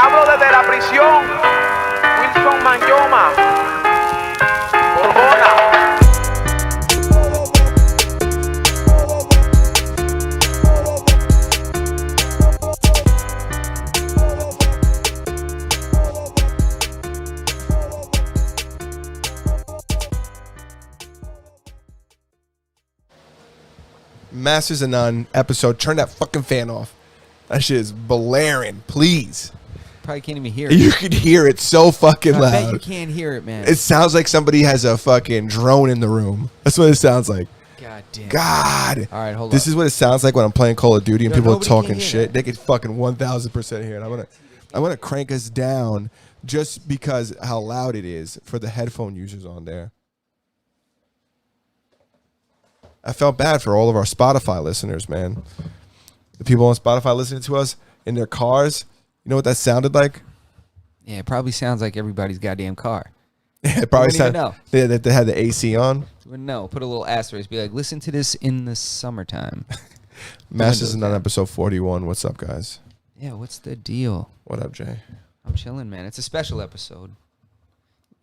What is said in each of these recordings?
hablo desde la prisión. Wilson Manyoma. Borbona. Masters of None episode. Turn that fucking fan off. That shit is blaring. Please. Probably can't even hear it. You can hear it so fucking loud. I bet you can't hear it, man. It sounds like somebody has a fucking drone in the room. That's what it sounds like. God damn. God. All right, hold on. This is what it sounds like when I'm playing Call of Duty and No, people are nobody can talking hear shit. that. They could fucking 1,000% hear it. I want to crank us down just because how loud it is for the headphone users on there. I felt bad for all of our Spotify listeners, man. The people on Spotify listening to us in their cars. You know what that sounded like? Yeah, it probably sounds like everybody's goddamn car. It probably wouldn't even sounded know. they had the AC on. No, put a little asterisk. Be like, listen to this in the summertime. Masters of None episode 41. What's up, guys? Yeah, what's the deal? What up, Jay? I'm chilling, man. It's a special episode.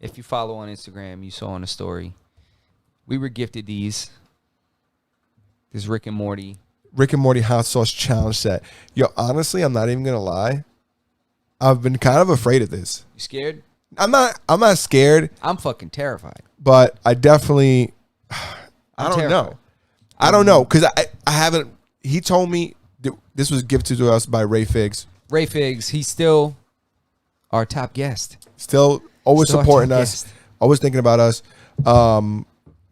If you follow on Instagram, you saw on a story. We were gifted these. This Rick and Morty hot sauce challenge set. Yo, honestly, I'm not even gonna lie. I've been kind of afraid of this. You scared? I'm not scared, I'm fucking terrified. but I definitely I don't know. I don't know because I haven't. He told me this was gifted to us by Ray Figs. Ray Figs, he's still our top guest. Still always Still our supporting top us. guest. Always thinking about us.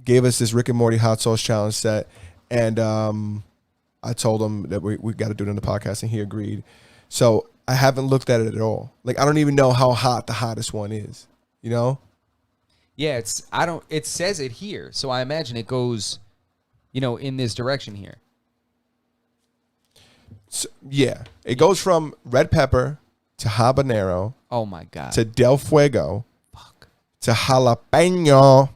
Gave us this Rick and Morty hot sauce challenge set, and I told him that we got to do it in the podcast, and he agreed. So I haven't looked at it at all. Like I don't even know how hot the hottest one is. You know? Yeah, it says it here, so I imagine it goes, in this direction here. So, yeah, it goes from red pepper to habanero Oh my god. to Del Fuego Fuck. to jalapeno,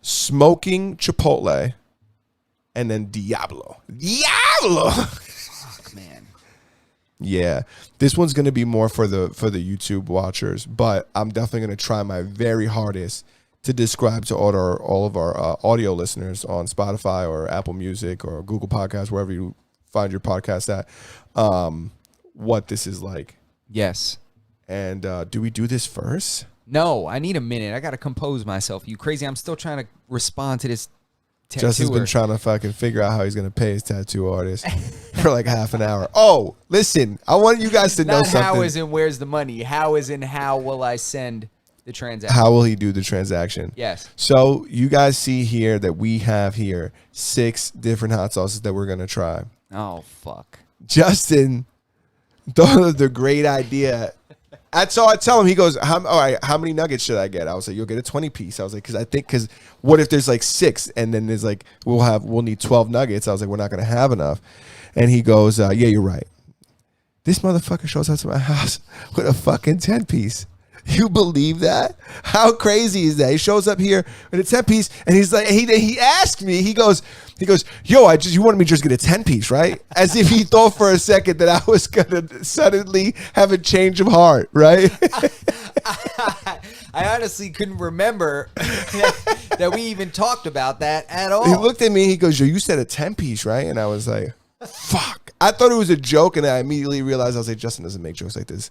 smoking chipotle, and then Diablo. Fuck, man. Yeah, this one's gonna be more for the YouTube watchers, but I'm definitely gonna try my very hardest to describe to all of our audio listeners on Spotify or Apple Music or Google Podcasts, wherever you find your podcast at, what this is like. Yes. And do we do this first? No, I need a minute. I gotta compose myself. You crazy? I'm still trying to respond to this tattooer. Justin's been trying to fucking figure out how he's gonna pay his tattoo artist for like half an hour. Oh, listen, I want you guys to know Not something. how is in where's the money. How is in how will I send the transaction? How will he do the transaction? Yes. So you guys see here that we have here 6 different hot sauces that we're gonna try. Oh fuck. Justin thought of the great idea. So I tell him, he goes, all right, how many nuggets should I get? I was like, you'll get a 20 piece. I was like, because what if there's like 6 and then there's like, we'll need 12 nuggets. I was like, we're not going to have enough. And he goes, yeah, you're right. This motherfucker shows up to my house with a fucking 10 piece. You believe that? How crazy is that? He shows up here with a 10 piece and he's like, he asked me, he goes, yo, you wanted me to just get a 10 piece, right? As if he thought for a second that I was going to suddenly have a change of heart, right? I honestly couldn't remember that we even talked about that at all. He looked at me, he goes, yo, you said a 10 piece, right? And I was like, fuck. I thought it was a joke and I immediately realized, I was like, Justin doesn't make jokes like this.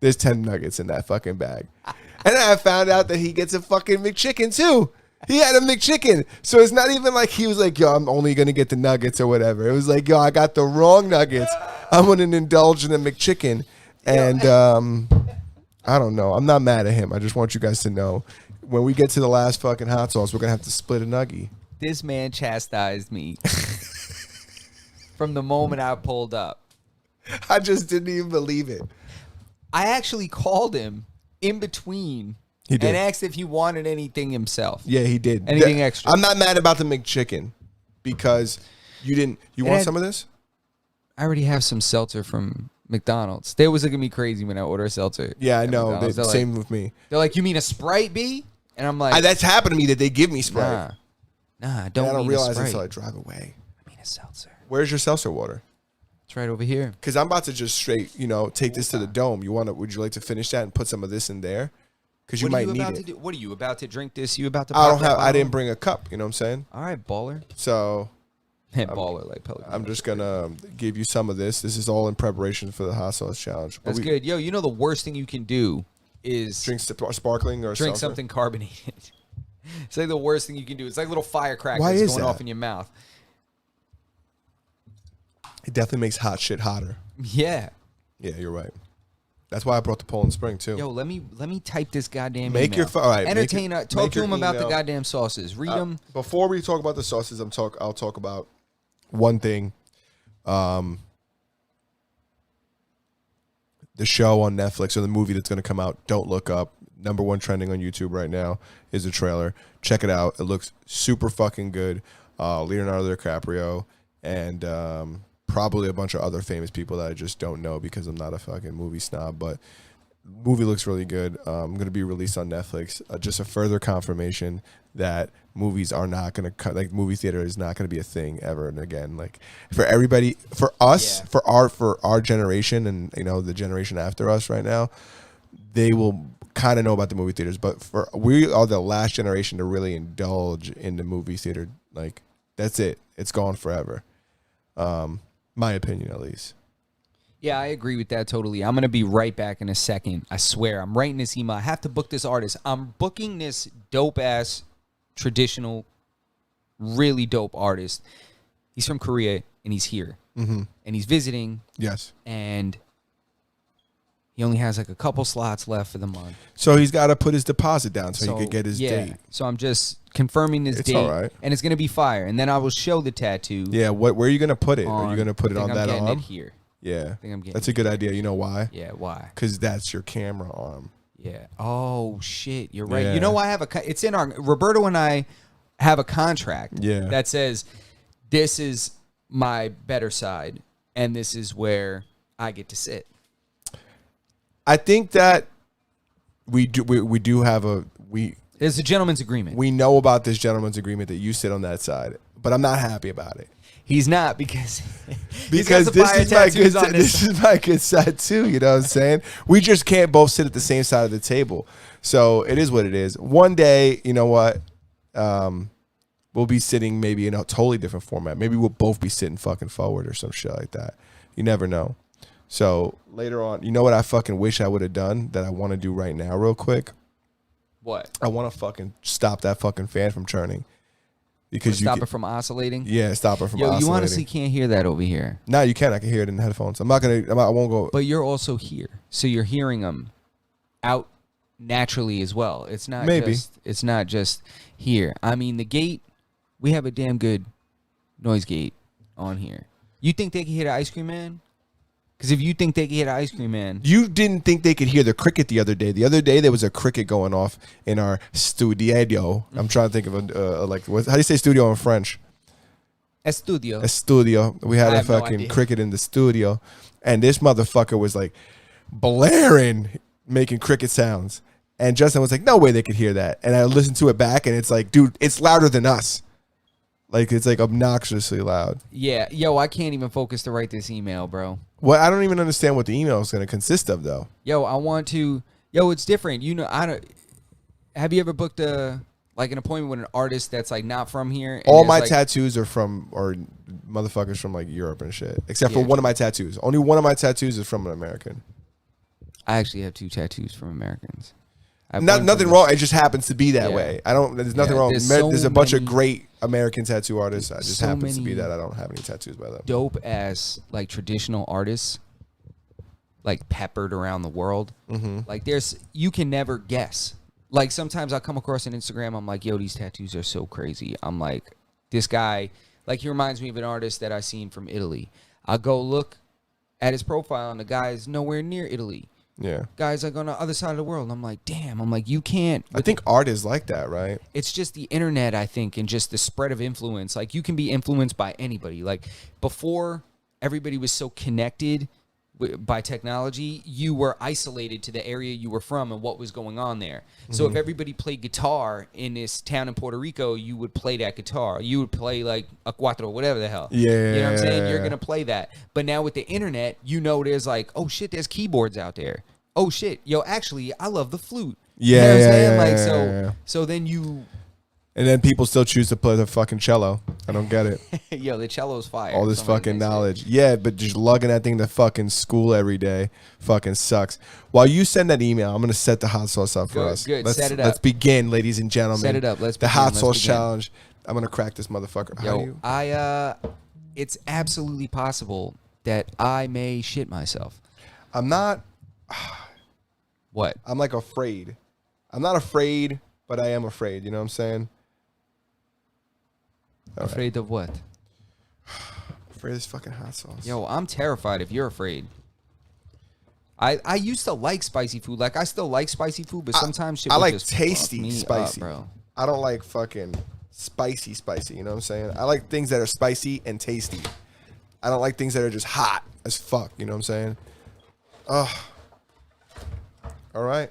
There's 10 nuggets in that fucking bag. And I found out that he gets a fucking McChicken too. He had a McChicken. So it's not even like he was like, yo, I'm only going to get the nuggets or whatever. It was like, yo, I got the wrong nuggets. I'm going to indulge in a McChicken. And I don't know. I'm not mad at him. I just want you guys to know when we get to the last fucking hot sauce, we're going to have to split a nuggie. This man chastised me from the moment I pulled up. I just didn't even believe it. I actually called him in between He did. and asked if he wanted anything himself. Yeah, he did. Anything extra? I'm not mad about the McChicken because you didn't. You want some of this? I already have some seltzer from McDonald's. They was looking at me crazy when I order a seltzer. Yeah, I at know. McDonald's. They're Same like, with me. They're like, you mean a Sprite, B? And I'm like, That's happened to me that they give me Sprite. Nah, I And don't I don't mean realize a it Sprite. until I drive away. I mean a seltzer. Where's your seltzer water? It's right over here. Because I'm about to just straight, take this to the dome. Would you like to finish that and put some of this in there? Because you might need it. What are you about to drink this? You about to? I didn't bring a cup. You know what I'm saying? All right, baller. So. Baller like Pelican. I'm just gonna give you some of this. This is all in preparation for the hot sauce challenge. That's good. Yo, the worst thing you can do is drink sparkling or drink something carbonated. It's like the worst thing you can do. It's like little firecrackers going off in your mouth. It definitely makes hot shit hotter. Yeah. Yeah, you're right. That's why I brought the Poland Spring too. Yo, let me type this goddamn make email. All right, entertain. Talk to him about the goddamn sauces. Read them. Before we talk about the sauces, I'll talk about one thing. The show on Netflix or the movie that's going to come out, Don't Look Up, #1 trending on YouTube right now, is the trailer. Check it out. It looks super fucking good. Leonardo DiCaprio and probably a bunch of other famous people that I just don't know because I'm not a fucking movie snob, but movie looks really good. Going to be released on Netflix. Just a further confirmation that movies are not going to cut. Like movie theater is not going to be a thing ever and again. Like for everybody, for us, for our generation, and the generation after us right now, they will kind of know about the movie theaters. But we are the last generation to really indulge in the movie theater. Like that's it. It's gone forever. My opinion, at least. Yeah, I agree with that totally. I'm going to be right back in a second. I swear. I'm writing this email. I have to book this artist. I'm booking this dope-ass, traditional, really dope artist. He's from Korea, and he's here. Mm-hmm. And he's visiting. Yes. And he only has like a couple slots left for the month. So he's got to put his deposit down so he could get his date. So I'm just confirming this date. All right. And it's going to be fire. And then I will show the tattoo. Yeah, where are you going to put it? Are you going to put it on that arm? I'm getting it here. Yeah, I think I'm getting that's a good idea. You know why? Yeah, why? Because that's your camera arm. Yeah. Oh shit, you're right. Yeah. You know, it's in our Roberto and I have a contract. Yeah. That says this is my better side, and this is where I get to sit. I think that we do have It's a gentleman's agreement. We know about this gentleman's agreement that you sit on that side, but I'm not happy about it. He's not because this is my good side too. You know what I'm saying? We just can't both sit at the same side of the table. So it is what it is. One day, you know what? We'll be sitting maybe in a totally different format. Maybe we'll both be sitting fucking forward or some shit like that. You never know. So later on, you know what I fucking wish I would have done that I want to do right now real quick? What? I want to fucking stop that fucking fan from turning. Because stop it from oscillating? Yeah, stop it from oscillating. You honestly can't hear that over here. No, you can. I can hear it in the headphones. I won't go. But you're also here. So you're hearing them out naturally as well. It's not just here. I mean, the gate, we have a damn good noise gate on here. You think they can hear the ice cream man? Because if you think they can hear the ice cream man. You didn't think they could hear the cricket the other day. The other day, there was a cricket going off in our studio. I'm trying to think of how do you say studio in French? Estudio. Estudio. We had a fucking cricket in the studio. And this motherfucker was like blaring, making cricket sounds. And Justin was like, no way they could hear that. And I listened to it back, and it's like, dude, it's louder than us. Like, it's like obnoxiously loud. Yeah. Yo, I can't even focus to write this email, bro. Well, I don't even understand what the email is going to consist of, though. Yo, it's different. You know, have you ever booked an appointment with an artist that's like not from here? All my tattoos are motherfuckers from like Europe and shit. Except for one of my tattoos. Only one of my tattoos is from an American. I actually have 2 tattoos from Americans. Nothing wrong. It just happens to be that way. There's nothing wrong. There's a bunch of great American tattoo artists. It just happens to be that I don't have any tattoos by them. Dope ass like traditional artists, like peppered around the world. Mm-hmm. Like you can never guess. Like sometimes I come across on Instagram, I'm like, yo, these tattoos are so crazy. I'm like, this guy, like he reminds me of an artist that I seen from Italy. I go look at his profile and the guy is nowhere near Italy. Yeah. Guys like on the other side of the world. And I'm like, damn. I'm like, you can't. I think art is like that, right? It's just the internet, I think, and just the spread of influence. Like you can be influenced by anybody. Like before everybody was so connected by technology, you were isolated to the area you were from and what was going on there. So if everybody played guitar in this town in Puerto Rico, you would play that guitar. You would play like a cuatro, whatever the hell. Yeah. You know what I'm saying? You're going to play that. But now with the internet, there's like, oh shit, there's keyboards out there. Oh shit, yo, actually, I love the flute. Yeah, you know what I'm saying? yeah, Like, yeah. so then you... And then people still choose to play the fucking cello. I don't get it. Yo, the cello's fire. All this fucking knowledge. Yeah, but just lugging that thing to fucking school every day fucking sucks. While you send that email, I'm going to set the hot sauce up for us. Good, set it up. Let's begin, ladies and gentlemen. Set it up. The hot sauce challenge. I'm going to crack this motherfucker. It's absolutely possible that I may shit myself. I'm not. What? I'm like afraid. I'm not afraid, but I am afraid. You know what I'm saying? Afraid of what? Afraid of this fucking hot sauce. Yo, I'm terrified if you're afraid. I used to like spicy food. Like, I still like spicy food, but sometimes shit I will like just tasty fuck me spicy. up, bro. I don't like fucking spicy. You know what I'm saying? I like things that are spicy and tasty. I don't like things that are just hot as fuck. You know what I'm saying? Ugh. All right.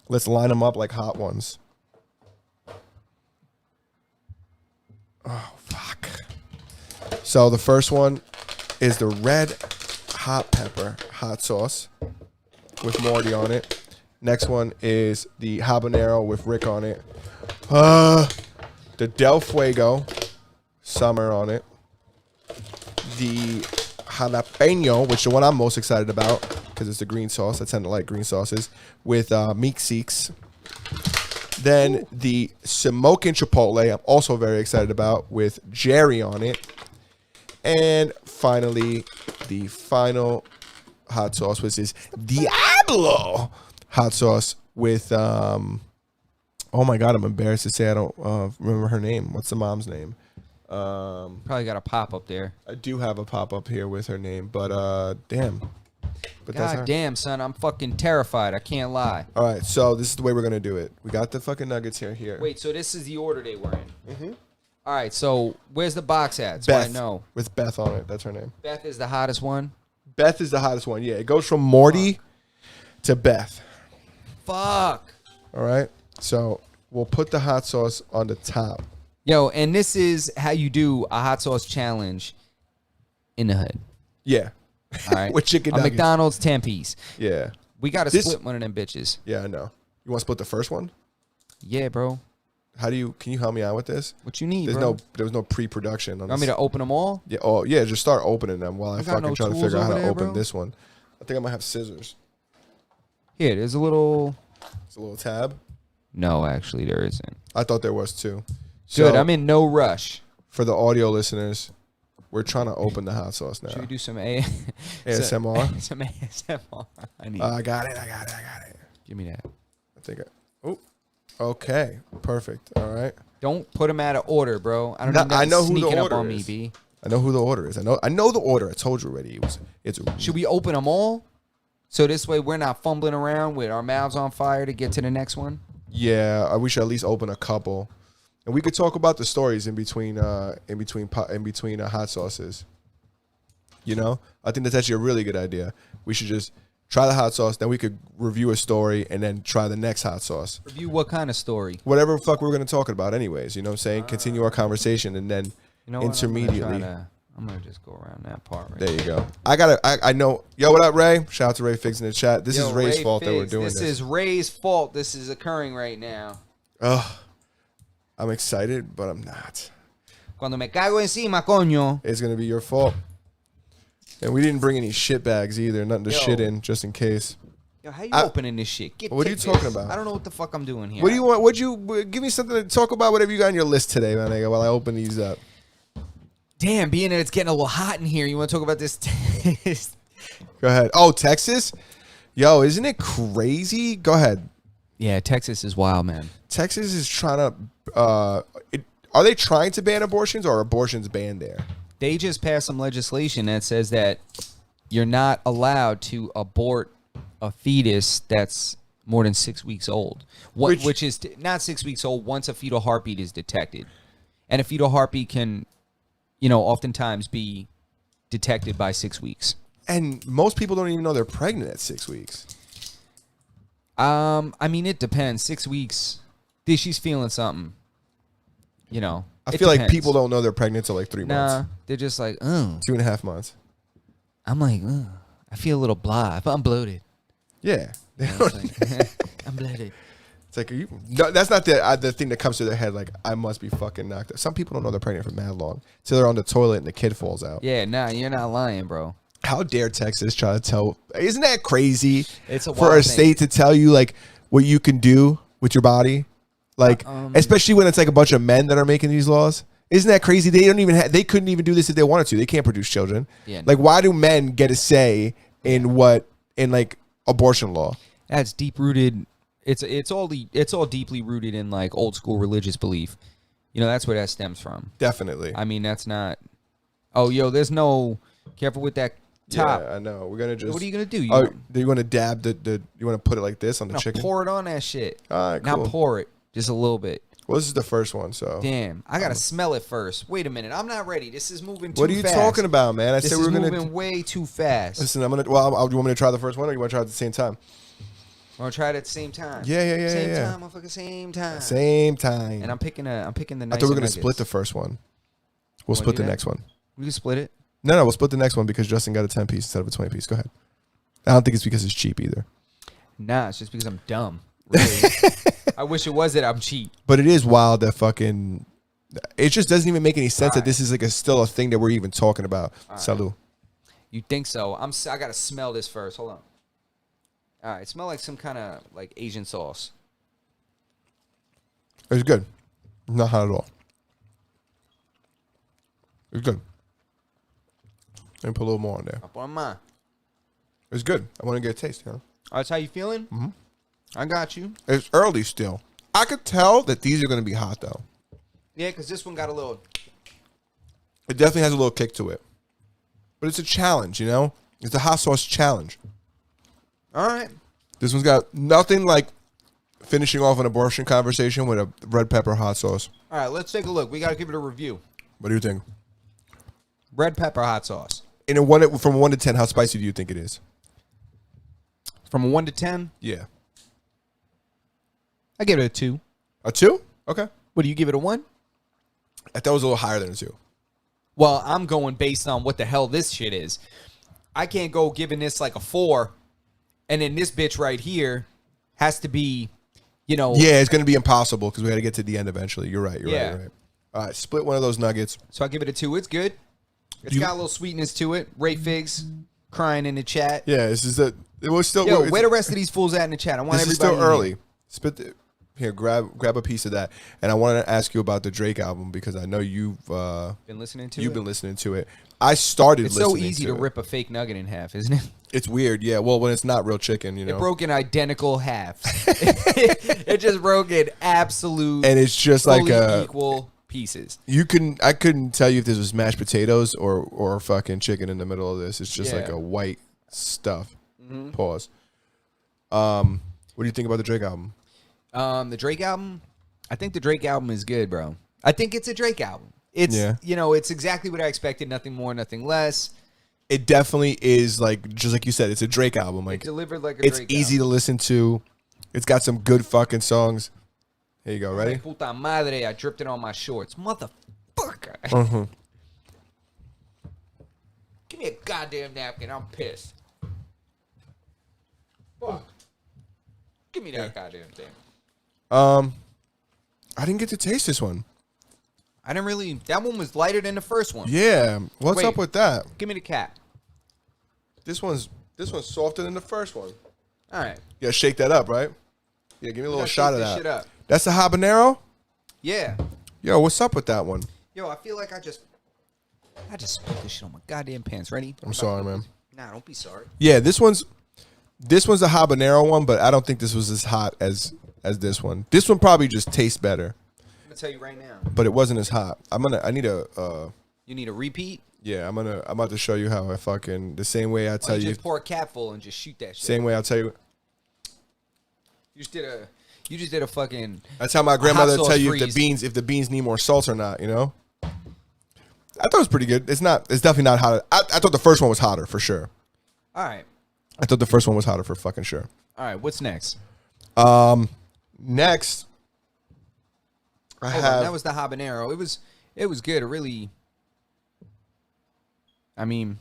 Let's line them up like hot ones. Oh, fuck. So the first one is the red hot pepper hot sauce with Morty on it. Next one is the habanero with Rick on it. The Del Fuego Summer on it. The jalapeno, which is the one I'm most excited about because it's the green sauce. I tend to like green sauces with Meek Seeks. Then the smoking chipotle, I'm also very excited about with Jerry on it. And finally, the final hot sauce, which is Diablo hot sauce with, oh my God, I'm embarrassed to say I don't remember her name. What's the mom's name? Probably got a pop up there. I do have a pop up here with her name, but damn. But that's her. God damn, son, I'm fucking terrified. I can't lie. All right, so this is the way we're going to do it. We got the fucking nuggets here. Wait, so this is the order they were in? Mm-hmm. All right, so where's the box at? So Beth. I know. With Beth on it. That's her name. Beth is the hottest one? Beth is the hottest one. Yeah, it goes from Morty to Beth. Fuck. All right, so we'll put the hot sauce on the top. Yo, and this is how you do a hot sauce challenge in the hood. Yeah. All right. With chicken a nuggets. McDonald's 10-piece. Yeah. We got to split one of them bitches. Yeah, I know. You want to split the first one? Yeah, bro. Can you help me out with this? What you need, There bro? was no pre-production on You want this. me to open them all? Yeah. Oh, yeah. Just start opening them while I got fucking no try to tools figure out how over to there, open bro. this one. I think I might have scissors. Here, there's a little... It's a little tab. No, actually, there isn't. I thought there was too. Good, So, I'm in no rush. For the audio listeners, we're trying to open the hot sauce now. Should we do some ASMR? some ASMR. I got it. Give me that. I think okay. Perfect. All right. Don't put them out of order, bro. I don't No, need that I know who the sneaking up order on me, is. B. I know who the order is. I know the order. I told you already. Should we open them all? So this way we're not fumbling around with our mouths on fire to get to the next one? Yeah, we should at least open a couple. And we could talk about the stories in between hot sauces. You know? I think that's actually a really good idea. We should just try the hot sauce, then we could review a story and then try the next hot sauce. Review what kind of story? Whatever the fuck we're going to talk about anyways, you know what I'm saying? Continue our conversation and then intermediately. I'm going to just go around that part right there you go. I know. Yo, what up, Ray? Shout out to Ray Figs in the chat. This is Ray's fault that we're doing this. This is Ray's fault. This is occurring right now. Ugh. I'm excited, but I'm not. Cuando me cago encima, coño. It's going to be your fault. And we didn't bring any shit bags either. Nothing to shit in, just in case. Yo, how you opening this shit? What are you talking about? I don't know what the fuck I'm doing here. What do you want? Give me something to talk about, whatever you got on your list today, man, while I open these up. Damn, being that it's getting a little hot in here, you want to talk about this? Go ahead. Oh, Texas? Yo, isn't it crazy? Go ahead. Yeah, Texas is wild, man. Texas is trying to... are they trying to ban abortions or are abortions banned there? They just passed some legislation that says that you're not allowed to abort a fetus that's more than 6 weeks old. Which is not 6 weeks old once a fetal heartbeat is detected. And a fetal heartbeat can, oftentimes be detected by 6 weeks. And most people don't even know they're pregnant at 6 weeks. I mean, it depends. 6 weeks. She's feeling something. You know. I feel like people don't know they're pregnant until like 3 months. Nah, they're just like, oh. 2.5 months. I'm like, I feel a little blah. I'm bloated. Yeah. I'm bloated. It's like, no, that's not the thing that comes to their head. Like, I must be fucking knocked out. Some people don't know they're pregnant for mad long. So they're on the toilet and the kid falls out. Yeah, nah, you're not lying, bro. How dare Texas try to tell? Isn't that crazy? It's for a state to tell you like what you can do with your body, like especially when it's like a bunch of men that are making these laws. Isn't that crazy? They don't even they couldn't even do this if they wanted to. They can't produce children. Yeah. Like, why do men get a say in like abortion law? That's deep rooted. It's all deeply rooted in like old school religious belief. You know, that's where that stems from. Definitely. I mean, that's not. Oh, yo, there's no. Careful with that top. Yeah, I know. We're gonna just. What are you gonna do? You want to dab the? You want to put it like this on the chicken? Pour it on that shit. All right, cool. Now pour it just a little bit. Well, this is the first one, so. Damn, I gotta smell it first. Wait a minute, I'm not ready. This is moving too fast. What are you talking about, man? I said we were gonna. This is moving way too fast. Listen, I'm gonna. Well, do you want me to try the first one, or you want to try it at the same time? I want to try it at the same time. Yeah. Same time, motherfucker. Same time. Same time. And I'm picking the. I thought we were gonna split the first one. We'll split the next one. We can split it. No, we'll split the next one because Justin got a 10 piece instead of a 20 piece. Go ahead. I don't think it's because it's cheap either. Nah, it's just because I'm dumb. Really. I wish it was that I'm cheap. But it is wild that fucking. It just doesn't even make any sense that this is like still a thing that we're even talking about. Salud. Right. You think so? I gotta smell this first. Hold on. All right, it smells like some kind of like Asian sauce. It's good. Not hot at all. It's good. Let me put a little more on there. Up on mine. It's good. I want to get a taste, you know? Oh, that's how you feeling? Mm-hmm. I got you. It's early still. I could tell that these are going to be hot, though. Yeah, because this one got a little... It definitely has a little kick to it. But it's a challenge, you know? It's a hot sauce challenge. All right. This one's got nothing like finishing off an abortion conversation with a red pepper hot sauce. All right, let's take a look. We got to give it a review. What do you think? Red pepper hot sauce. From 1 to 10, how spicy do you think it is? From a 1 to 10? Yeah. I give it a 2. A 2? Okay. What, do you give it a 1? I thought it was a little higher than a 2. Well, I'm going based on what the hell this shit is. I can't go giving this like a 4, and then this bitch right here has to be, you know... Yeah, it's going to be impossible because we got to get to the end eventually. You're right. You're right. All right, split one of those nuggets. So I give it a 2. It's good. It's got a little sweetness to it. Ray Figs crying in the chat. Yeah, this is it was still. Yo, where the rest of these fools at in the chat? I want this everybody. This is still early. Here, grab a piece of that. And I wanted to ask you about the Drake album because I know you've been listening to it. You've been listening to it. I started. It's listening so easy to rip a fake nugget in half, isn't it? It's weird, yeah. Well, when it's not real chicken, you know. It broke in identical halves. It just broke in absolute. And it's just like equal pieces. I couldn't tell you if this was mashed potatoes or fucking chicken in the middle of this. It's just like a white stuff. Mm-hmm. Pause. What do you think about the Drake album? The Drake album? I think the Drake album is good, bro. I think it's a Drake album. It's it's exactly what I expected, nothing more, nothing less. It definitely is just like you said, it's a Drake album. Like it delivered like a Drake album. It's easy to listen to. It's got some good fucking songs. Here you go, ready? Puta madre, I dripped it on my shorts. Motherfucker. Uh-huh. Give me a goddamn napkin. I'm pissed. Fuck. Give me that goddamn thing. I didn't get to taste this one. I didn't really. That one was lighter than the first one. Yeah. What's up with that? Give me the cap. This one's softer than the first one. All right. You gotta shake that up, right? Yeah, give me a little shot of that. Shit up. That's a habanero? Yeah. Yo, what's up with that one? Yo, I feel like I just spilled this shit on my goddamn pants. Ready? I'm sorry, man. Nah, don't be sorry. Yeah, this one's a habanero one, but I don't think this was as hot as this one. This one probably just tastes better. I'm gonna tell you right now. But it wasn't as hot. I need a You need a repeat? Yeah, I'm about to show you how I fucking the same way I tell you. Just pour a cap full and just shoot that shit. Same way I'll tell you. You just did a fucking. That's how my grandmother tell you freeze. if the beans need more salt or not. You know. I thought it was pretty good. It's definitely not hot. I thought the first one was hotter for sure. All right. I thought the first one was hotter for fucking sure. All right. What's next? Next, That was the habanero. It was good. It really. I mean,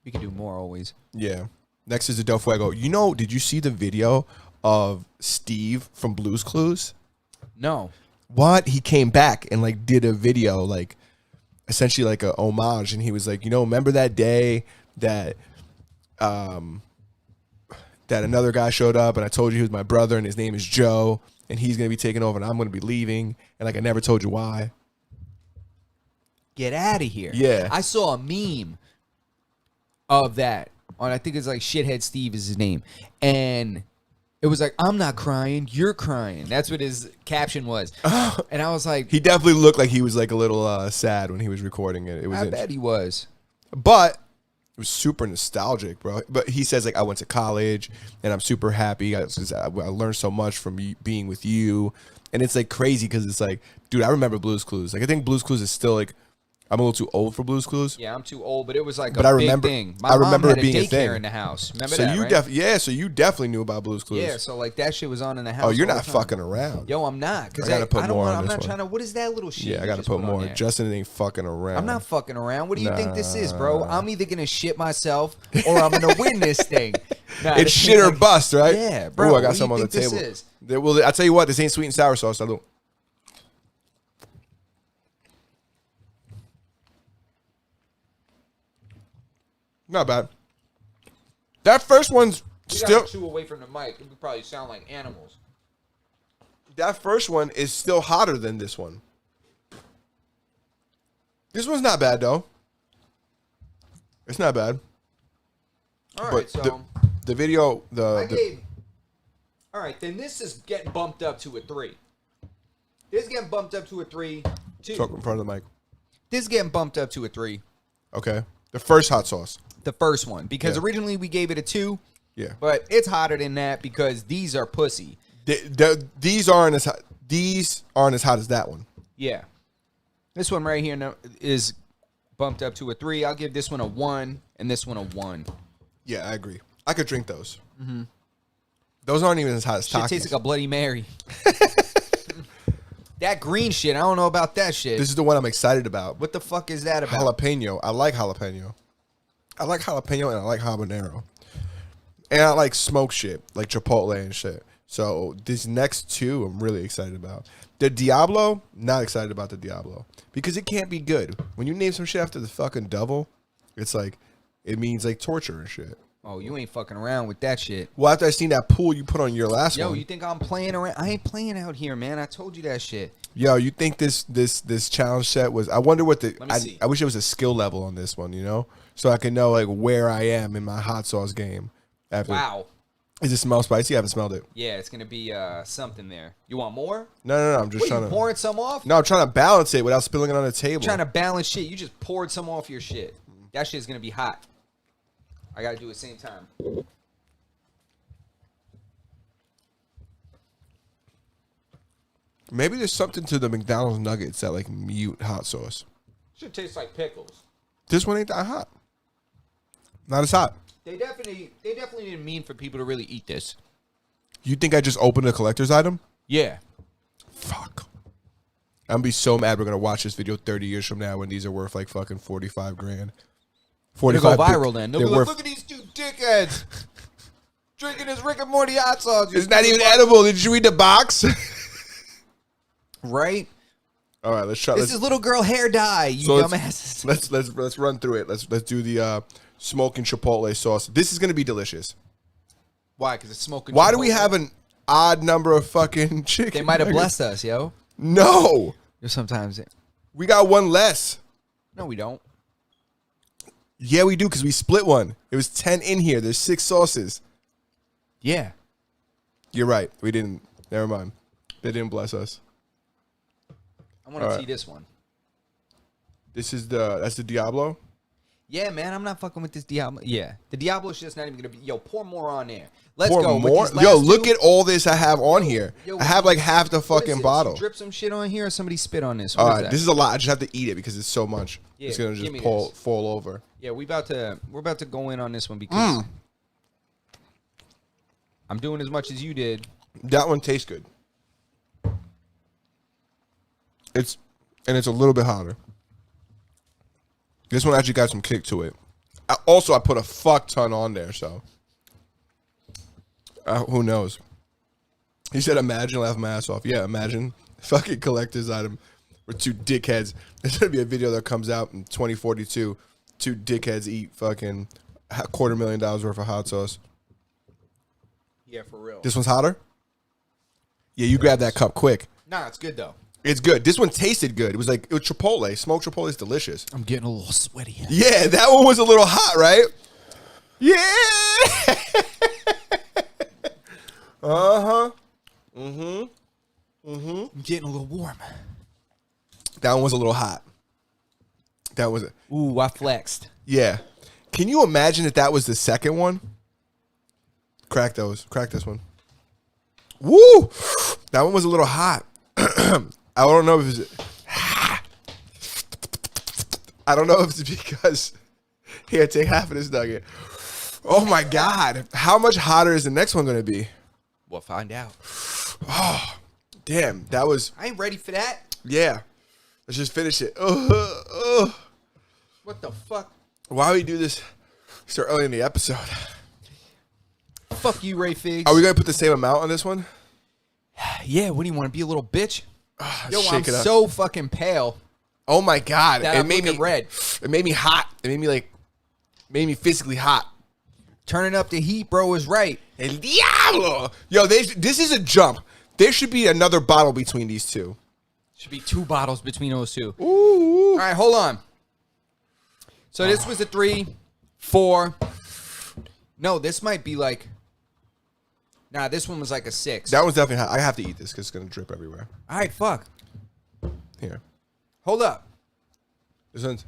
we could do more always. Yeah. Next is the Del Fuego. You know, did you see the video of Steve from Blue's Clues? No. What? He came back and like did a video, like essentially like a homage, and he was like, remember that day that that another guy showed up and I told you he was my brother and his name is Joe and he's gonna be taking over and I'm gonna be leaving and like I never told you why. Get out of here. Yeah. I saw a meme of that on, I think it's like Shithead Steve is his name. And it was like, I'm not crying, you're crying. That's what his caption was. And I was like, He definitely looked like he was like a little sad when he was recording it. It was I bet he was. But it was super nostalgic, bro. But he says, like, I went to college and I'm super happy. I learned so much from being with you. And it's like crazy because it's like, dude, I remember Blue's Clues. Like, I think Blue's Clues is still like, I'm a little too old for Blue's Clues. Yeah, I'm too old, but it was like But a I big remember, thing. I remember mom it being had a thing in the house. Remember so that, you right? So you definitely knew about Blue's Clues. Yeah, so like that shit was on in the house. Oh, you're all not the time. fucking around. Yo, I'm not. Because I gotta put more on I'm this not one. trying to. What is that little shit? Yeah, I you gotta just put on more. there? Justin ain't fucking around. I'm not fucking around. What do you think this is, bro? Nah. I'm either gonna shit myself or I'm gonna win this thing. Nah, It's this shit or like- bust, right? Yeah, bro. Ooh, I what got do some you on the think this table. is? Well, I tell you what, this ain't sweet and sour sauce. I don't. Not bad. That first one's still. chew away from the mic. It would probably sound like animals. That first one is still hotter than this one. This one's not bad though. It's not bad. All right, But so the video, all right, then this is getting bumped up to a 3. This is getting bumped up to a 3. talk in front of the mic. This is getting bumped up to a 3. Okay, the first hot sauce. The first one, because Yeah. originally we gave it a 2. Yeah, But it's hotter than that because these are pussy. these aren't as hot. These aren't as hot as that one. Yeah. This one right here is bumped up to a 3. I'll give this one a 1 and this one a 1. Yeah, I agree. I could drink those. Mm-hmm. Those aren't even as hot as Shit Takis. tastes like a Bloody Mary. That green shit, I don't know about that shit. This is the one I'm excited about. What the fuck is that about? Jalapeno. I like jalapeno. I like jalapeno and I like habanero. And I like smoke shit, like Chipotle and shit. So these next two I'm really excited about. The Diablo, not excited about the Diablo. Because it can't be good. When you name some shit after the fucking devil, it's like, it means like torture and shit. Oh, you ain't fucking around with that shit. Well, after I seen that pool you put on your last Yo, one. you think I'm playing around? I ain't playing out here, man. I told you that shit. Yo, you think this challenge set was? I wonder what Let me see. I wish it was a skill level on this one, so I can know like where I am in my hot sauce game. After. Wow. Does it smell spicy? I haven't smelled it. Yeah, it's gonna be something there. You want more? No. I'm just What, trying you to. pouring some off? No, I'm trying to balance it without spilling it on the table. Trying to balance shit. You just poured some off your shit. That shit's gonna be hot. I gotta do it same time. Maybe there's something to the McDonald's nuggets that like mute hot sauce. Should taste like pickles. This one ain't that hot. Not as hot. They definitely didn't mean for people to really eat this. You think I just opened a collector's item? Yeah. Fuck. I'm gonna be so mad we're gonna watch this video 30 years from now when these are worth like fucking 45 grand. It'll go viral then. They'll be like, worth, look at these two dickheads drinking this Rick and Morty hot sauce. it's not even edible. Did you read the box? Right? All right, let's try. This is little girl hair dye, you So dumbasses. let's run through it. Let's do the smoking chipotle sauce. This is gonna be delicious. Why? Because it's smoking. Why do we Chipotle? have an odd number of fucking chicken? They might have nuggets? blessed us, yo. No, Sometimes. we got one less. No, we don't. Yeah, we do because we split one. It was 10 in here. There's 6 sauces. Yeah. You're right. We didn't. Never mind. They didn't bless us. I want to All see right. this one. That's the Diablo. Yeah, man, I'm not fucking with this Diablo. Yeah, the Diablo's just not even gonna be. Yo, pour more on there. Let's Pour go. with more. these last Yo, look two. at all this I have on here. Yo, I have like half the What is fucking this? bottle. You drip some shit on here, or somebody spit on this. All What right, that? this is a lot. I just have to eat it because it's so much. Yeah, It's gonna give just me fall this. over. Yeah, we're about to go in on this one because I'm doing as much as you did. That one tastes good. It's a little bit hotter. This one actually got some kick to it. I put a fuck ton on there, so who knows? He said, "Imagine, laugh my ass off." Yeah, imagine fucking collector's item with two dickheads. There's gonna be a video that comes out in 2042. Two dickheads eat fucking $250,000 worth of hot sauce. Yeah, for real. This one's hotter. Yeah, you grab that cup quick. Nah, it's good though. It's good. This one tasted good. It was Chipotle. Smoked Chipotle is delicious. I'm getting a little sweaty. Yeah, that one was a little hot, right? Yeah. Uh-huh. I'm getting a little warm. That one was a little hot. That was it. Ooh, I flexed. Yeah. Can you imagine if that was the second one? Crack those. Crack this one. Woo! That one was a little hot. I don't know if it's because here, take half of this nugget. Oh my God. How much hotter is the next one going to be? We'll find out. Oh, damn. That was. I ain't ready for that. Yeah. Let's just finish it. What the fuck? Why we do this so early in the episode? Fuck you, Ray Figs. Are we going to put the same amount on this one? Yeah, what do you want to be, a little bitch? Yo, I'm Shake it up. so fucking pale. Oh my God. That It made me red. It made me hot. It made me physically hot. Turning up the heat, bro, is right. El Diablo. Yo, this is a jump. There should be another bottle between these two. Should be 2 bottles between those two. Ooh. All right, hold on. So this was a 3, 4. No, this might be like. Nah, this one was like a 6. That one's definitely hot. I have to eat this because it's going to drip everywhere. All right, fuck. Here. Hold up. This one's.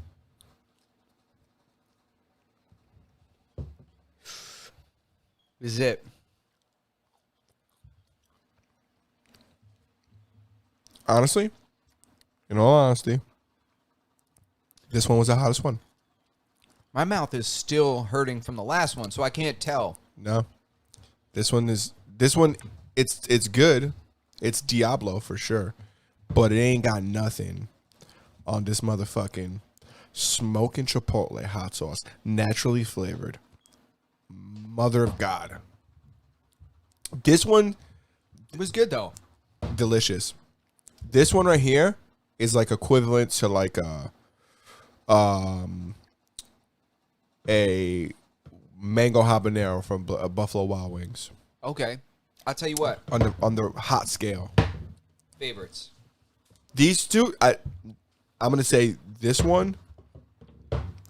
This is it. Honestly, in all honesty, this one was the hottest one. My mouth is still hurting from the last one, so I can't tell. No. It's good. It's Diablo for sure. But it ain't got nothing on this motherfucking smoking Chipotle hot sauce. Naturally flavored. Mother of God. This one, It was good though. delicious. This one right here is like equivalent to like a mango habanero from Buffalo Wild Wings. Okay. I'll tell you what. On the hot scale. Favorites. These two, I'm gonna say this one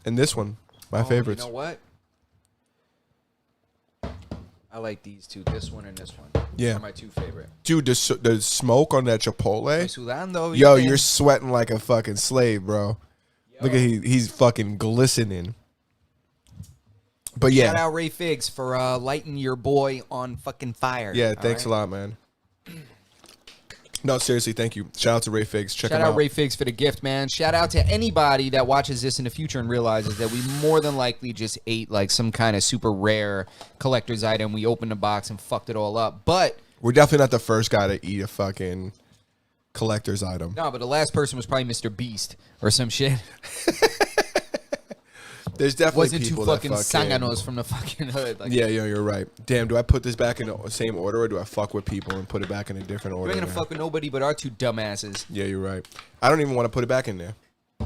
and this one, my favorites. You know what? I like these two. This one and this one. Yeah. Are my 2 favorite. Dude, the smoke on that Chipotle. Sudando, Yo, bien. you're sweating like a fucking slave, bro. Yo. Look at he's fucking glistening. But Shout yeah, out Ray Figs for lighting your boy on fucking fire. yeah. Thanks a lot, man. No, seriously, thank you. Shout out to Ray Figs. Check Shout him out out. Ray Figs for the gift, man. Shout out to anybody that watches this in the future and realizes that we more than likely just ate like some kind of super rare collector's item. We opened the box and fucked it all up. But We're definitely not the first guy to eat a fucking collector's item. no, but the last person was probably Mr. Beast or some shit. There's definitely Wasn't too people fucking that fucking sanganos from the fucking hood. Like, Yeah, you're right. Damn, do I put this back in the same order or do I fuck with people and put it back in a different we order? ain't gonna man? fuck with nobody but our 2 dumbasses. Yeah, you're right. I don't even want to put it back in there.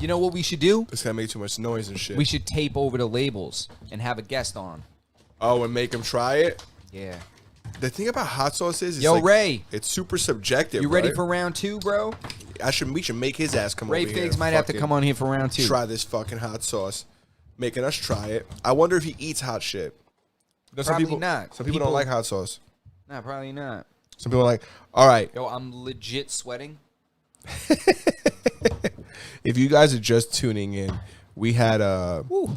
You know what we should do? It's gonna make too much noise and shit. We should tape over the labels and have a guest on. Oh, and make them try it. Yeah. The thing about hot sauce is, it's Yo, like, Ray. it's super subjective. You ready right? for round 2, bro? We should make his ass come Ray over here. Figs and might have to fucking come on here for round 2. Try this fucking hot sauce. Making us try it. I wonder if he eats hot shit. You know, Probably not. Some people don't like hot sauce. Nah, probably not. Some people are like, all right, Yo, I'm legit sweating. if you guys are just tuning in, we had Woo.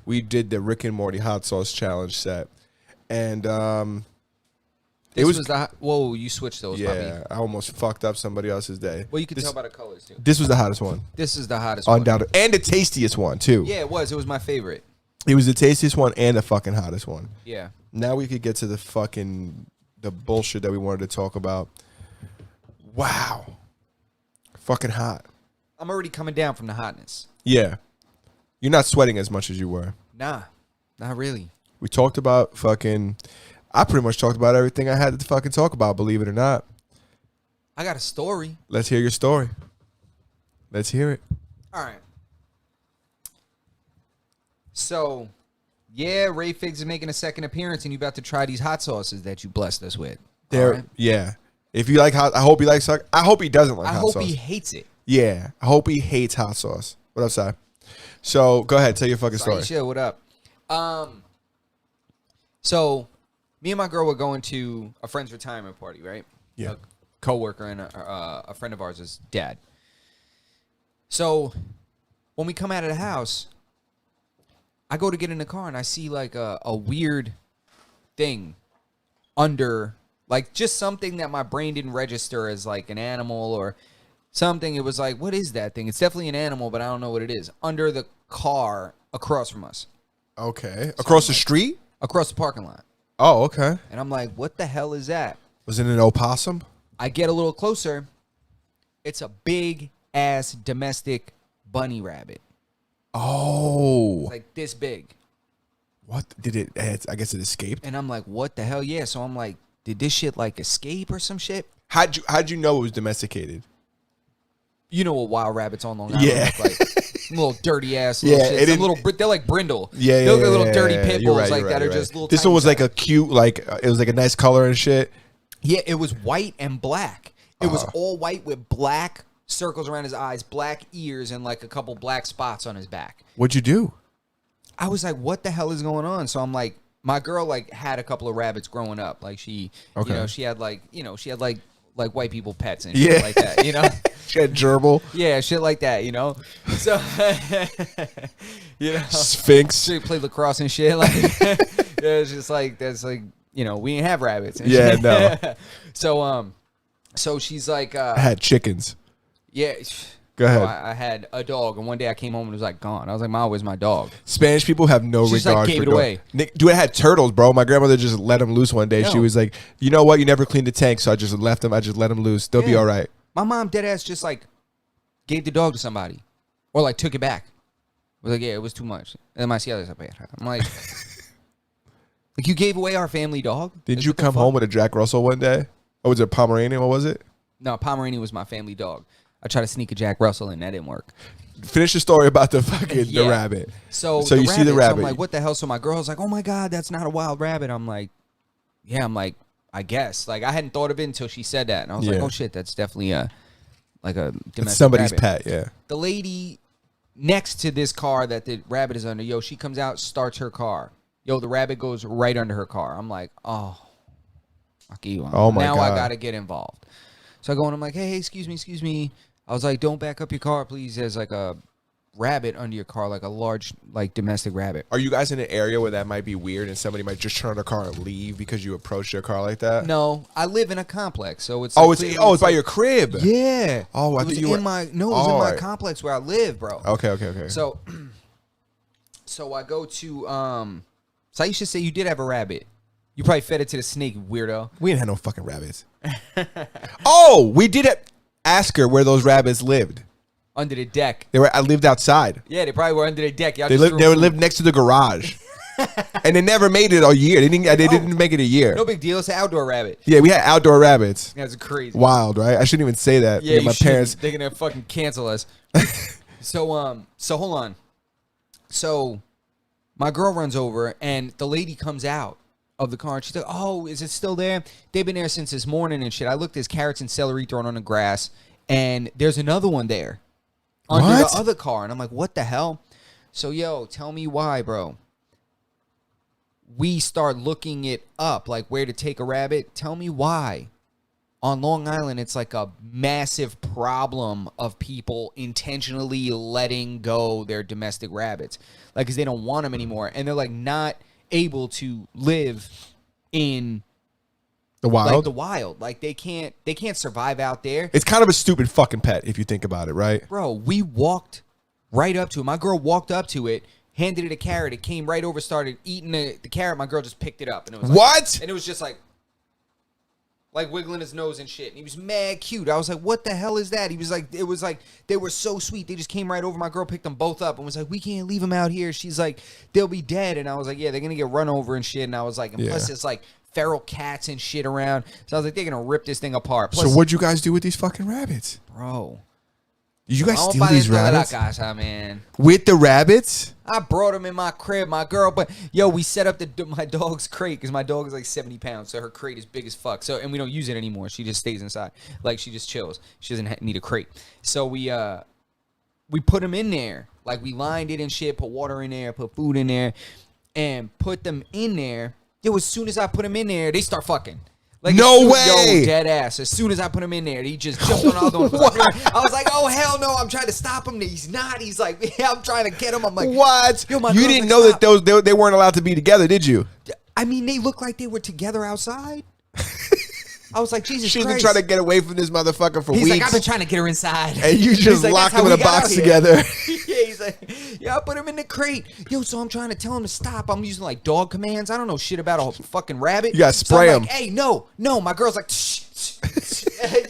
we did the Rick and Morty hot sauce challenge set, and This was the whoa, you switched those, yeah, puppy. I almost fucked up somebody else's day. Well, you can this, tell by the colors, too. This was the hottest one, This is the hottest one. undoubted, and the tastiest one too. Yeah, it was. It was my favorite. It was the tastiest one and the fucking hottest one. Yeah. Now we could get to the fucking the bullshit that we wanted to talk about. Wow. Fucking hot. I'm already coming down from the hotness. Yeah. You're not sweating as much as you were. Nah, not really. We talked about fucking... I pretty much talked about everything I had to fucking talk about, believe it or not. I got a story. Let's hear your story. Let's hear it. All right. So, yeah, Ray Figs is making a second appearance, and you about to try these hot sauces that you blessed us with. There, right? yeah. If you like hot, I hope he likes. I hope he doesn't like I hot hope sauce. he hates it. Yeah, I hope he hates hot sauce. What up, Si? So go ahead, tell your fucking story. Shit, what up? So me and my girl were going to a friend's retirement party, right? Yeah. A coworker and a friend of ours' dad. So when we come out of the house, I go to get in the car and I see like a weird thing under, like just something that my brain didn't register as like an animal or something. It was like, what is that thing? It's definitely an animal, but I don't know what it is. Under the car across from us. Okay. Across the street? Across the parking lot. Oh, okay. And I'm like, what the hell is that? Was it an opossum? I get a little closer. It's a big ass domestic bunny rabbit. Oh. It's like this big. What did it? I guess it escaped. And I'm like, what the hell? Yeah. So I'm like, did this shit like escape or some shit? How'd you know it was domesticated? You know what wild rabbits on Long Island Yeah. look like. Little dirty ass little shit. Some little, they're like brindle. Yeah, they look like yeah, little dirty yeah. pit You're bulls right, that you're are just right. little. This tiny one was like size. a cute, like it was like a nice color and shit. Yeah, it was white and black. It was all white with black circles around his eyes, black ears, and like a couple black spots on his back. What'd you do? I was like, what the hell is going on? So I'm like, my girl like had a couple of rabbits growing up. Like she, Okay. you know, she had like white people pets and Yeah. shit like that, you know? She had gerbil, Yeah, shit like that, you know? So, you know, sphinx. she played lacrosse and shit. Like, yeah, it's just like, that's like, you know, we didn't have rabbits. And Yeah, shit. no. So she's like, I had chickens. yeah. Go ahead. So I had a dog, and one day I came home and it was like gone. I was like, "Ma, where's my dog?" Spanish people have no She just, like, regard gave for it dogs. away. Dude, it had turtles, bro. My grandmother just let them loose one day. No. She was like, you know what? You never cleaned the tank, so I just left them. I just let them loose. They'll be Yeah. all right. My mom dead ass just like gave the dog to somebody, or like took it back. Was like, yeah, it was too much. And my cielo up. I'm like, like you gave away our family dog. Did Like, you what the come fuck? home with a Jack Russell one day? Or was it a Pomeranian? What was it? No, Pomeranian was my family dog. I tried to sneak a Jack Russell in, that didn't work. Finish the story about the fucking Yeah. the rabbit. So you see the so rabbit. I'm like, what the hell? So my girl's like, oh my God, that's not a wild rabbit. I'm like, yeah, I'm like, I guess. Like I hadn't thought of it until she said that. And I was like, Yeah. oh shit, that's definitely a domestic It's somebody's rabbit. pet, yeah. The lady next to this car that the rabbit is under, yo, she comes out, starts her car. Yo, the rabbit goes right under her car. I'm like, oh, fuck you. Oh, my now God. I got to get involved. So I go and I'm like, hey, excuse me. I was like, don't back up your car, please. There's like a rabbit under your car, like a large, like domestic rabbit. Are you guys in an area where that might be weird and somebody might just turn on their car and leave because you approached their car like that? No, I live in a complex, so it's Oh, like it's clearly by your crib. Yeah. Oh, I it thought was you were in my it was All in my right. complex where I live, bro. Okay. So I go to so I used to say you did have a rabbit. You probably fed it to the snake, weirdo. We didn't have no fucking rabbits. Oh, we did it. Ask her where those rabbits lived. Under the deck. I lived outside. Yeah, they probably were under the deck. Y'all They just lived. threw They food. lived next to the garage, and they never made it a year. They didn't make it a year. No big deal. It's an outdoor rabbit. Yeah, we had outdoor rabbits. That's crazy. Wild, right? I shouldn't even say that. Yeah, my you parents. shouldn't. They're gonna fucking cancel us. So hold on. So my girl runs over and the lady comes out of the car and she's like, oh, is it still there? They've been there since this morning and shit. I looked, there's carrots and celery thrown on the grass and there's another one there under What? the other car. And I'm like, what the hell? So, yo, tell me why, bro. We start looking it up, like where to take a rabbit. Tell me why. On Long Island, it's like a massive problem of people intentionally letting go their domestic rabbits. Like, because they don't want them anymore. And they're, like, not able to live in The wild. like the wild. Like, they can't survive out there. It's kind of a stupid fucking pet if you think about it, right? Bro, we walked right up to it. My girl walked up to it, handed it a carrot. It came right over, started eating the carrot. My girl just picked it up. And it was like, What? And it was just like, like wiggling his nose and shit. And he was mad cute. I was like, what the hell is that? He was like, it was like, they were so sweet. They just came right over. My girl picked them both up and was like, we can't leave them out here. She's like, they'll be dead. And I was like, yeah, they're going to get run over and shit. And I was like, and plus it's like feral cats and shit around. So I was like, they're going to rip this thing apart. Plus, so what'd you guys do with these fucking rabbits? Bro. Did you guys steal these rabbits? Man. With the rabbits? I brought them in my crib, my girl. But, yo, we set up my dog's crate because my dog is like 70 pounds. So her crate is big as fuck. So, and we don't use it anymore. She just stays inside. Like, she just chills. She doesn't need a crate. So we put them in there. Like, we lined it and shit, put water in there, put food in there, and put them in there. Yo, as soon as I put them in there, they start fucking. Like, no way! Yo, dead ass. As soon as I put him in there, he just jumped on all the I was like, oh, hell no. I'm trying to stop him. He's not. He's like, yeah, I'm trying to get him. I'm like, what? Yo, you didn't know that they weren't allowed to be together, did you? I mean, they looked like they were together outside. I was like, Jesus She's Christ. been trying to get away from this motherfucker for weeks. He's like, I've been trying to get her inside. And you just like, locked them in a box together. Yeah, he's like, yeah, I put him in the crate. Yo, so I'm trying to tell him to stop. I'm using like dog commands. I don't know shit about a fucking rabbit. You gotta spray him. Like, hey, no. My girl's like,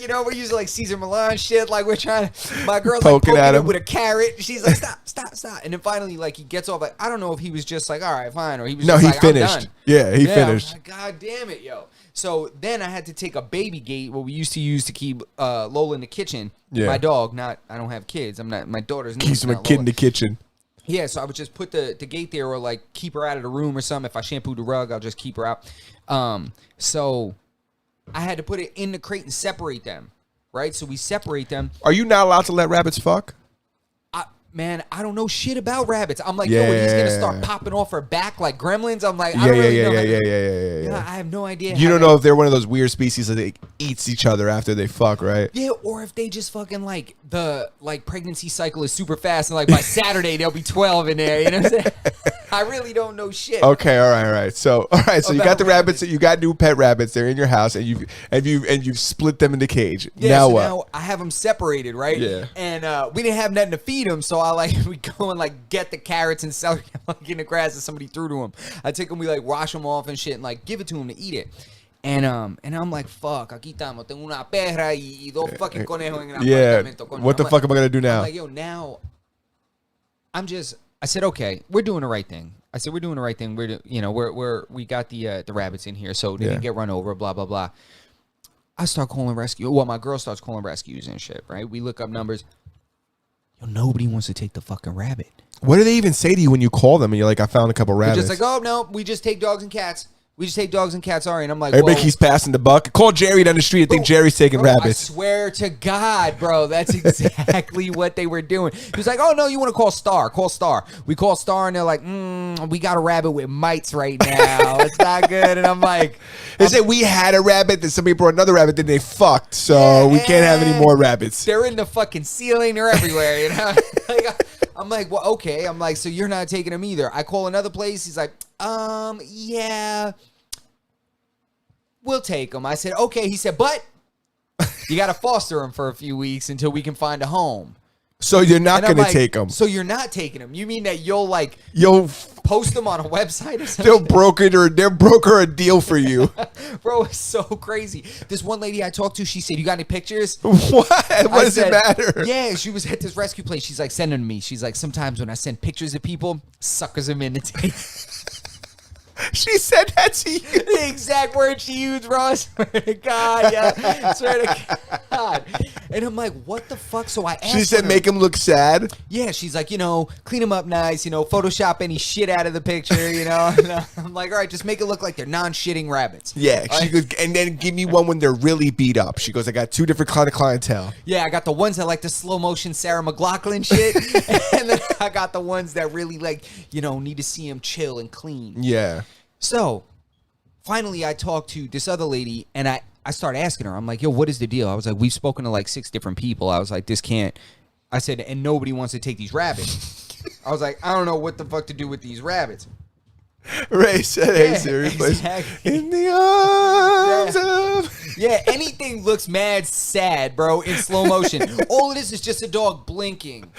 you know, we're using like Caesar Milan shit. Like we're trying to, my girl's poking like poking at him with a carrot. She's like, stop. And then finally, like he gets off. Like I don't know if he was just like, all right, fine, or he was. No, just he like, finished. I'm done. Yeah, he finished. Like, God damn it, yo. So then I had to take a baby gate, what we used to use to keep Lola in the kitchen. Yeah. My dog, I don't have kids. I'm not, my daughter's name. Keeps my kid in the kitchen. Yeah, so I would just put the gate there or like keep her out of the room or something. If I shampooed the rug, I'll just keep her out. So I had to put it in the crate and separate them, right? So we separate them. Are you not allowed to let rabbits fuck? Man, I don't know shit about rabbits. I'm like, yo, he's gonna start popping off her back like gremlins. I'm like, I don't really know. Yeah. I have no idea. You don't know if they're one of those weird species that eats each other after they fuck, right? Yeah, or if they just fucking like the pregnancy cycle is super fast and like by Saturday there'll be 12 in there. You know what I'm saying? I really don't know shit. Okay, all right. So you got the rabbits. You got new pet rabbits. They're in your house, and you've split them in the cage. Yeah, now so what? Now I have them separated, right? Yeah. And we didn't have nothing to feed them, so we go and like get the carrots and celery like in the grass that somebody threw to them. I take them, we like wash them off and shit, and like give it to them to eat it. And I'm like, fuck, aquí estamos, tengo una perra y dos fucking conejos en el apartamento. Yeah. What the fuck am I gonna do now? I'm like, yo, now I said, okay, we're doing the right thing. I said, we're doing the right thing. We got the rabbits in here, so they didn't get run over, blah, blah, blah. I start calling rescue. Well, my girl starts calling rescues and shit, right? We look up numbers. Yo, nobody wants to take the fucking rabbit. What do they even say to you when you call them and you're like, I found a couple rabbits? They're just like, oh, no, we just take dogs and cats. We just take dogs and cats, sorry. And I'm like, everybody keeps passing the buck. Call Jerry down the street. I think Jerry's taking rabbits. I swear to God, bro. That's exactly what they were doing. He was like, oh, no, you want to call Star. Call Star. We call Star, and they're like, we got a rabbit with mites right now. It's not good. And I'm like. They said we had a rabbit, then somebody brought another rabbit, then they fucked. So we can't have any more rabbits. They're in the fucking ceiling. They're everywhere, you know? I'm like, well, okay. I'm like, so you're not taking them either. I call another place. He's like, yeah, we'll take them. I said, okay. He said, but you got to foster them for a few weeks until we can find a home. So you're not going to take them. So you're not taking them. You mean that you'll post them on a website or something? They'll broker a deal for you. Bro, it's so crazy. This one lady I talked to, she said, you got any pictures? What? What does it matter? Yeah, she was at this rescue place. She's like, send them to me. She's like, sometimes when I send pictures of people, suckers them in the tape. She said that to you. The exact word she used, bro. I swear to God, yeah. I swear to God. And I'm like, what the fuck? So I asked her. She said, make him look sad? Yeah, she's like, clean him up nice, Photoshop any shit out of the picture, And I'm like, all right, just make it look like they're non-shitting rabbits. Yeah, she goes, and then give me one when they're really beat up. She goes, I got two different kind of clientele. Yeah, I got the ones that like the slow motion Sarah McLachlan shit. And then I got the ones that really need to see him chill and clean. Yeah. So, finally, I talked to this other lady, and I started asking her. I'm like, yo, what is the deal? I was like, we've spoken to like 6 different people. I was like, this can't. I said, and nobody wants to take these rabbits. I was like, I don't know what the fuck to do with these rabbits. Ray said, hey, seriously. Exactly. In the arms of... Yeah, anything looks mad sad, bro, in slow motion. All it is just a dog blinking.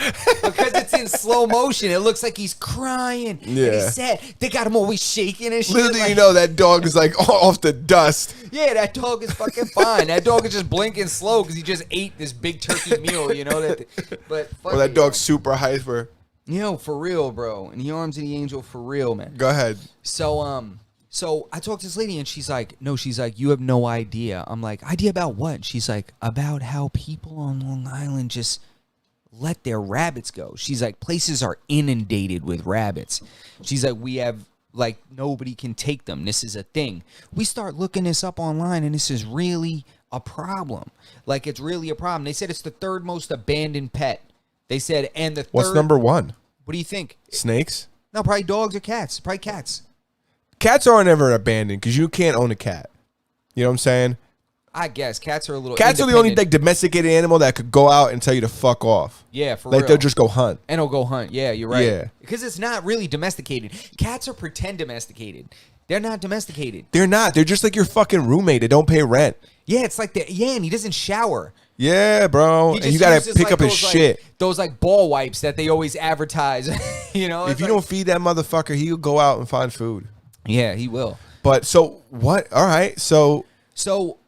Because it's in slow motion. It looks like he's crying. Yeah. And he's sad. They got him always shaking and shit. Literally, like, you know that dog is like off the dust. Yeah, that dog is fucking fine. That dog is just blinking slow because he just ate this big turkey meal, you know? But fuck Or that it, dog's super hyper. yo, for real, bro. In the arms of the angel, for real, man. Go ahead. So I talked to this lady and she's like, you have no idea. I'm like, idea about what? She's like, about how people on Long Island just let their rabbits go. She's like, places are inundated with rabbits. She's like, we have, like, nobody can take them. This is a thing. We start looking this up online and this is really a problem. Like, it's really a problem. They said it's the third most abandoned pet. They said, and the third. What's number one? What do you think? Snakes? No, probably dogs or cats. Probably cats. Cats aren't ever abandoned because you can't own a cat. You know what I'm saying? I guess cats are a little. Cats are the only like domesticated animal that could go out and tell you to fuck off. Yeah, for real. Like they'll just go hunt. And they'll go hunt. Yeah, you're right. Yeah. Because it's not really domesticated. Cats are pretend domesticated. They're not domesticated. They're not. They're just like your fucking roommate. They don't pay rent. Yeah, it's like that. Yeah, and he doesn't shower. Yeah, bro. He And you just gotta uses, pick like, up his those, shit. Like, those like ball wipes that they always advertise. You know, If you don't feed that motherfucker, he'll go out and find food. Yeah, he will. But so what? All right. So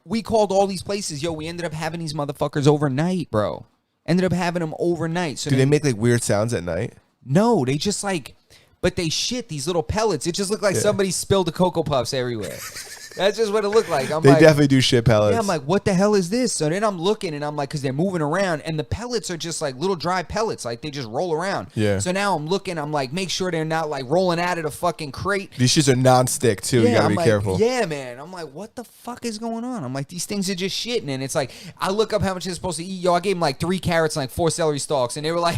we called all these places. Yo, we ended up having these motherfuckers overnight, bro. Ended up having them overnight. So do they make like weird sounds at night? No, they just like, but they shit these little pellets. It just looked like somebody spilled the Cocoa Puffs everywhere. That's just what it looked like. They definitely do shit pellets. Yeah, I'm like, what the hell is this? So then I'm looking and I'm like, because they're moving around and the pellets are just like little dry pellets. Like they just roll around. Yeah. So now I'm looking, I'm like, make sure they're not like rolling out of the fucking crate. These shits are non-stick too. You gotta I'm be like, careful. Yeah, man. I'm like, what the fuck is going on? I'm like, these things are just shitting. And it's like, I look up how much they're supposed to eat. Yo, I gave them like 3 carrots and like 4 celery stalks. And they were like,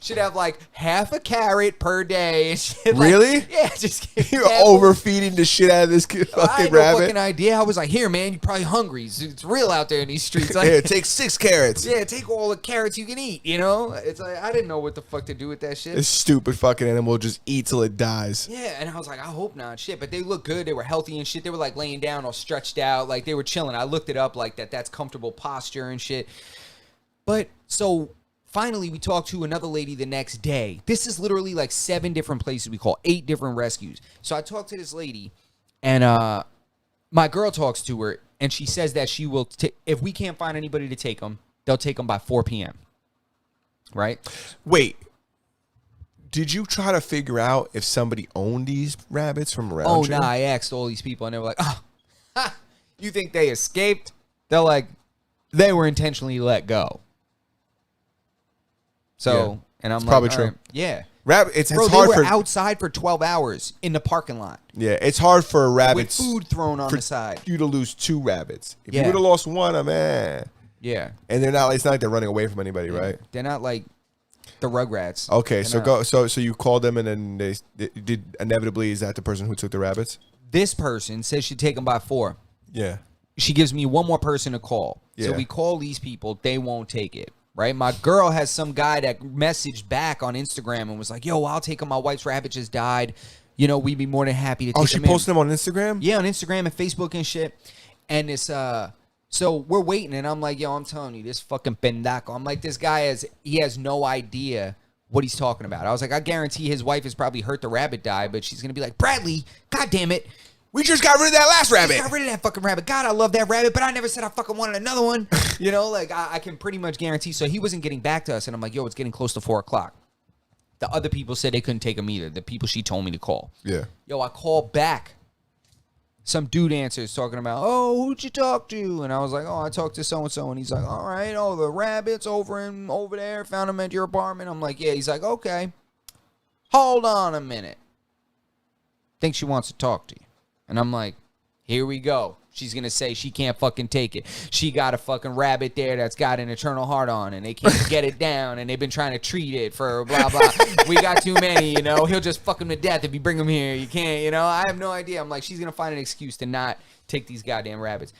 should have like half a carrot per day. And shit. Really? Like, yeah, just You're overfeeding the shit out of this I fucking had no rabbit. fucking idea. I was like, here, man, you're probably hungry. It's real out there in these streets. Like, Here, take 6 carrots. yeah, take all the carrots you can eat, you know? It's like, I didn't know what the fuck to do with that shit. This stupid fucking animal just eat till it dies. Yeah, and I was like, I hope not. Shit, but they look good. They were healthy and shit. They were like laying down or stretched out. Like they were chilling. I looked it up like that's comfortable posture and shit. But so finally we talked to another lady the next day. This is literally like 7 different places we call, 8 different rescues. So I talked to this lady and my girl talks to her and she says that she will, if we can't find anybody to take them, they'll take them by 4 p.m. Right? Wait. Did you try to figure out if somebody owned these rabbits from around Oh, you? nah, I asked all these people, and they were like, oh, ha, you think they escaped? They're like, they were intentionally let go. So, Yeah. and I'm It's like, probably all true. right, yeah. It's Bro, hard they were for outside for 12 hours in the parking lot yeah. It's hard for with rabbits food thrown on for the side. you to lose 2 rabbits. If Yeah. you would have lost one, man. Yeah. And they're not. It's not like they're running away from anybody, right? They're not like the Rugrats. Okay, They're so not. go. So you called them, and then they did. Inevitably, is that the person who took the rabbits? This person says she'd take them by 4. Yeah. She gives me one more person to call. So Yeah. we call these people. They won't take it. Right? My girl has some guy that messaged back on Instagram and was like, yo, I'll take him. My wife's rabbit just died. You know, we'd be more than happy to take Oh, him she in. posted them on Instagram? Yeah, on Instagram and Facebook and shit. And it's, so we're waiting and I'm like, yo, I'm telling you, this fucking pendejo. I'm like, this guy has no idea what he's talking about. I was like, I guarantee his wife has probably hurt the rabbit die, but she's going to be like, Bradley, God damn it. We just got rid of that last rabbit. I got rid of that fucking rabbit. God, I love that rabbit, but I never said I fucking wanted another one. You know, like I can pretty much guarantee. So he wasn't getting back to us, and I'm like, yo, it's getting close to 4 o'clock. The other people said they couldn't take him either. The people she told me to call. Yeah. Yo, I call back. Some dude answers talking about, oh, who'd you talk to? And I was like, oh, I talked to so-and-so. And he's like, all right, oh, the rabbits over there, found them at your apartment. I'm like, yeah. He's like, okay, hold on a minute. Think she wants to talk to you. And I'm like, here we go. She's going to say she can't fucking take it. She got a fucking rabbit there that's got an eternal heart on, and they can't get it down, and they've been trying to treat it for blah, blah. We got too many, you know. He'll just fuck him to death if you bring him here. You can't, you know. I have no idea. I'm like, she's going to find an excuse to not take these goddamn rabbits.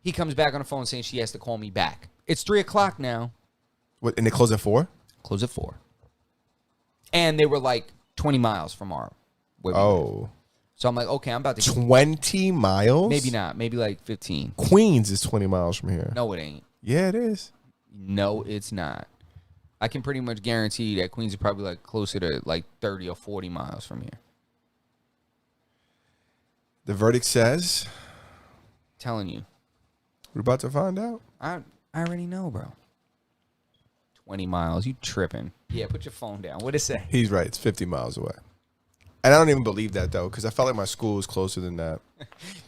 He comes back on the phone saying she has to call me back. It's 3 o'clock now. What? And they close at 4? Close at 4. And they were like 20 miles from where we were. Oh. So I'm like, okay, I'm about to 20 miles? maybe not. Maybe like 15. Queens is 20 miles from here. No, it ain't. Yeah, it is. No, it's not. I can pretty much guarantee that Queens is probably like closer to like 30 or 40 miles from here. The verdict says... Telling you. We're about to find out. I already know, bro. 20 miles. You tripping. Yeah, put your phone down. What'd it say? He's right. It's 50 miles away. And I don't even believe that, though, because I felt like my school was closer than that.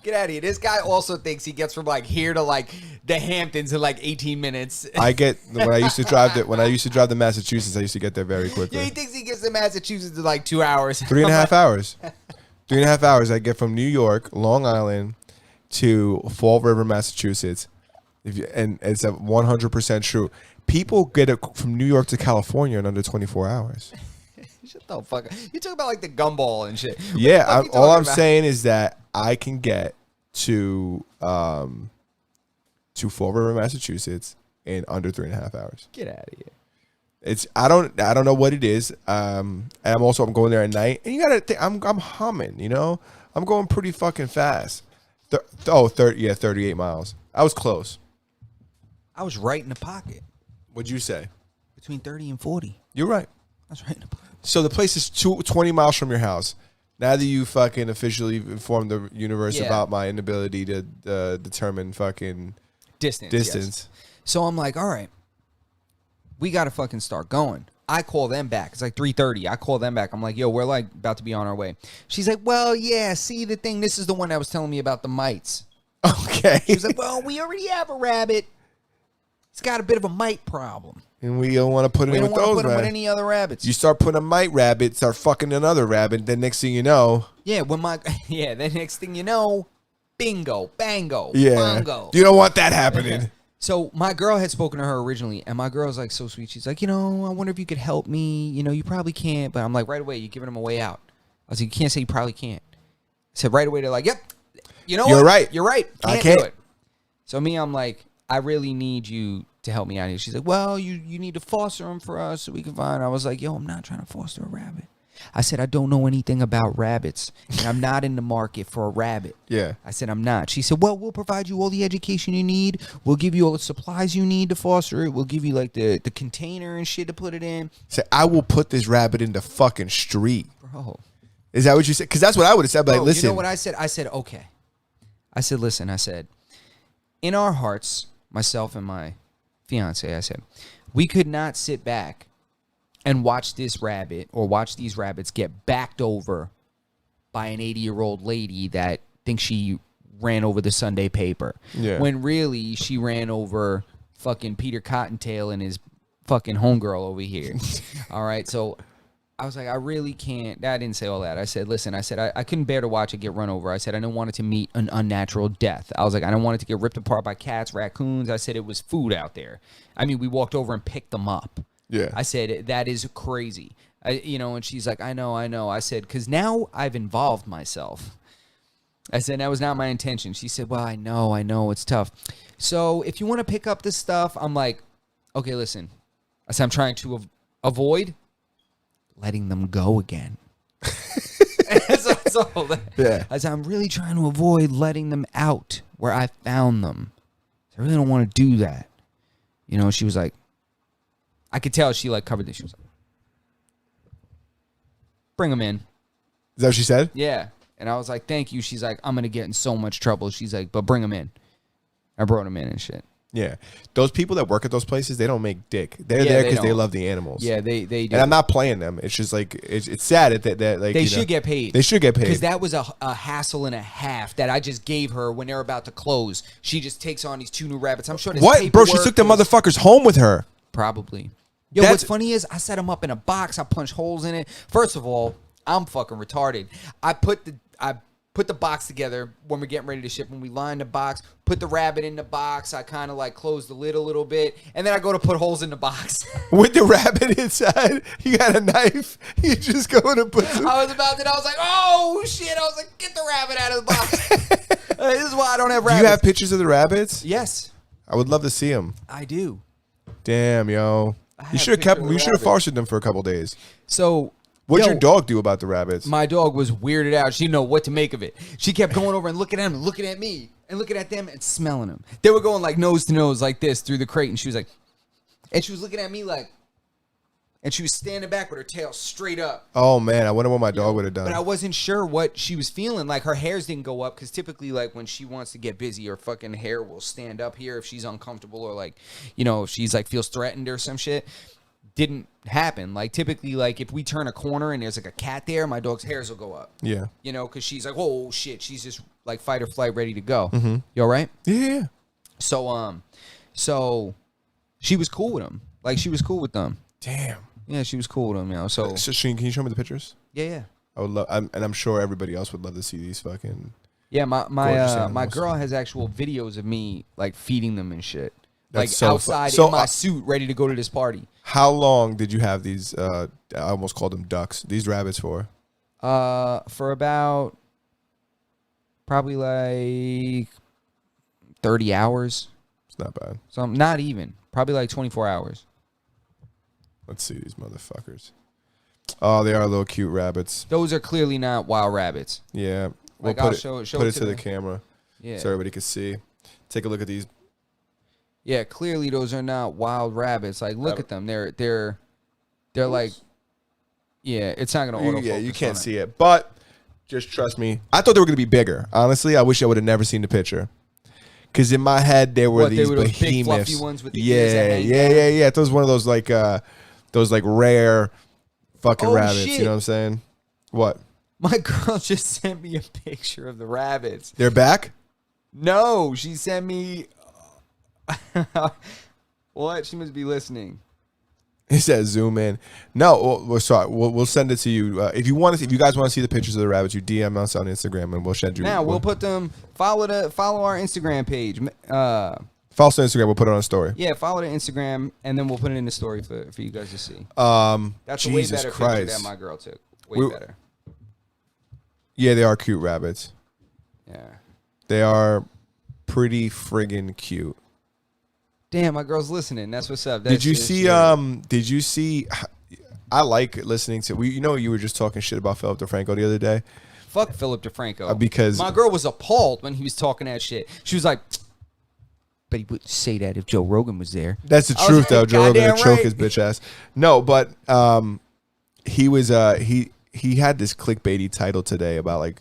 Get out of here. This guy also thinks he gets from like here to like the Hamptons in like 18 minutes. I get when I used to drive to Massachusetts, I used to get there very quickly. Yeah, he thinks he gets to Massachusetts in like 2 hours. 3.5 hours. 3.5 hours. I get from New York, Long Island, to Fall River, Massachusetts. And it's 100% true. People get it from New York to California in under 24 hours. Shut the fuck up. You talk about like the gumball and shit. Yeah, all I'm saying is that I can get to Fall River, Massachusetts in under 3.5 hours. Get out of here. It's I don't know what it is. And I'm going there at night, and you gotta think I'm humming. You know, I'm going pretty fucking fast. 38 miles. I was close. I was right in the pocket. What'd you say? Between 30 and 40. You're right. I was right in the pocket. So the place is 20 miles from your house. Now that you fucking officially informed the universe about my inability to determine fucking distance. Yes. So I'm like, all right, we got to fucking start going. I call them back. It's like 3:30. I call them back. I'm like, yo, we're like about to be on our way. She's like, well, yeah, see the thing. This is the one that was telling me about the mites. Okay. She was like, well, we already have a rabbit. It's got a bit of a mite problem. And we don't want to put it in with those. We don't want to put them with any other rabbits. You start putting a mite rabbit, start fucking another rabbit, then next thing you know. Yeah, then next thing you know, bingo, bango, yeah. bongo. You don't want that happening. So my girl had spoken to her originally, and my girl's like so sweet. She's like, I wonder if you could help me. You probably can't. But I'm like, right away, you're giving them a way out. I was like, you can't say you probably can't. I said right away, they're like, yep. You're right. You're right. I can't do it. So I'm like, I really need you to help me out here. She's like, well, you need to foster them for us so we can find. I was like, yo, I'm not trying to foster a rabbit. I said, I don't know anything about rabbits, and I'm not in the market for a rabbit. Yeah. I said, I'm not. She said, well, we'll provide you all the education you need. We'll give you all the supplies you need to foster it. We'll give you like the container and shit to put it in. Say, I will put this rabbit in the fucking street. Bro. Is that what you said? Because that's what I would have said. Like, listen. You know what I said? I said, okay. I said, listen, I said, in our hearts, myself and my fiance, I said, we could not sit back and watch this rabbit or watch these rabbits get backed over by an 80-year-old lady that thinks she ran over the Sunday paper. Yeah. When really she ran over fucking Peter Cottontail and his fucking homegirl over here. All right. So I was like, I really can't. I didn't say all that. I said, listen, I couldn't bear to watch it get run over. I said, I didn't want it to meet an unnatural death. I was like, I don't want it to get ripped apart by cats, raccoons. I said, it was food out there. I mean, we walked over and picked them up. Yeah. I said, that is crazy. And she's like, I know. I said, because now I've involved myself. I said, that was not my intention. She said, well, I know. It's tough. So if you want to pick up this stuff, I'm like, okay, listen. I said, I'm trying to avoid letting them go again. Yeah. I said, I'm really trying to avoid letting them out where I found them. I really don't want to do that. She was like, I could tell she like covered this. She was like, bring them in. Is that what she said? Yeah. And I was like, thank you. She's like, I'm going to get in so much trouble. She's like, but bring them in. I brought them in and shit. Yeah. Those people that work at those places, they don't make dick. They're there because they love the animals. Yeah, they do. And I'm not playing them. It's just like, it's sad that like, they should get paid. They should get paid. Because that was a hassle and a half that I just gave her when they're about to close. She just takes on these 2 new rabbits. I'm sure there's what? Bro, she took the motherfuckers home with her. Probably. Yo, what's funny is I set them up in a box. I punched holes in it. First of all, I'm fucking retarded. I put the box together when we're getting ready to ship. When we line the box, put the rabbit in the box. I kind of like close the lid a little bit, and then I go to put holes in the box. With the rabbit inside, you got a knife. You just go to put some... I was like, oh shit. I was like, get the rabbit out of the box. This is why I don't have rabbits. Do you have pictures of the rabbits? Yes. I would love to see them. I do. Damn, yo. You should have kept them. You should have fostered them for a couple days. So What'd your dog do about the rabbits? My dog was weirded out. She didn't know what to make of it. She kept going over and looking at him, looking at me, and looking at them and smelling them. They were going like nose to nose like this through the crate, and she was like, and she was looking at me like, and she was standing back with her tail straight up. Oh man, I wonder what my dog would have done. But I wasn't sure what she was feeling. Like her hairs didn't go up because typically, like when she wants to get busy, her fucking hair will stand up here if she's uncomfortable or like, you know, if she's like feels threatened or some shit. Didn't happen. Like typically, like if we turn a corner and there's like a cat there, my dog's hairs will go up. Yeah. You know, because she's like, oh shit, she's just like fight or flight, ready to go. Mm-hmm. You all right? Yeah. So she was cool with them. Like she was cool with them. Damn. Yeah, she was cool with them. You know. So Sheen, can you show me the pictures? Yeah. I would love, and I'm sure everybody else would love to see these fucking. Yeah, my girl has actual videos of me like feeding them and shit. That's like so outside in my suit, ready to go to this party. How long did you have these? I almost called them ducks. These rabbits for? For about probably like 30 hours. It's not bad. So not even. Probably like 24 hours. Let's see these motherfuckers. Oh, they are little cute rabbits. Those are clearly not wild rabbits. Yeah. We'll like I'll show it to the camera. Yeah. So everybody can see. Take a look at these. Yeah, clearly those are not wild rabbits. Like, look at them. They're like, yeah, it's not gonna autofocus. Yeah, you can't see it, but just trust me. I thought they were gonna be bigger. Honestly, I wish I would have never seen the picture. Because in my head there were these those behemoths. Big, fluffy ones with the ears that hang down? Yeah. It was one of those like rare fucking rabbits. Shit. You know what I'm saying? What? My girl just sent me a picture of the rabbits. They're back? No, she sent me. What? She must be listening. He says zoom in. No, we're sorry. We'll send it to you if you guys want to see the pictures of the rabbits. You DM us on Instagram and we'll send you. Now we'll put them. Follow our Instagram page. Follow us on Instagram. We'll put it on a story. Yeah, follow the Instagram and then we'll put it in the story for you guys to see. That's a Jesus way better Christ. picture that my girl took. Way better. Yeah, they are cute rabbits. Yeah, they are pretty friggin' cute. Damn, my girl's listening. That's what's up. Did you see? I like listening to. You were just talking shit about Philip DeFranco the other day. Fuck Philip DeFranco. Because my girl was appalled when he was talking that shit. She was like, "But he wouldn't say that if Joe Rogan was there." That's the truth, though. Joe Rogan would choke his bitch ass. No, but he was he had this clickbaity title today about like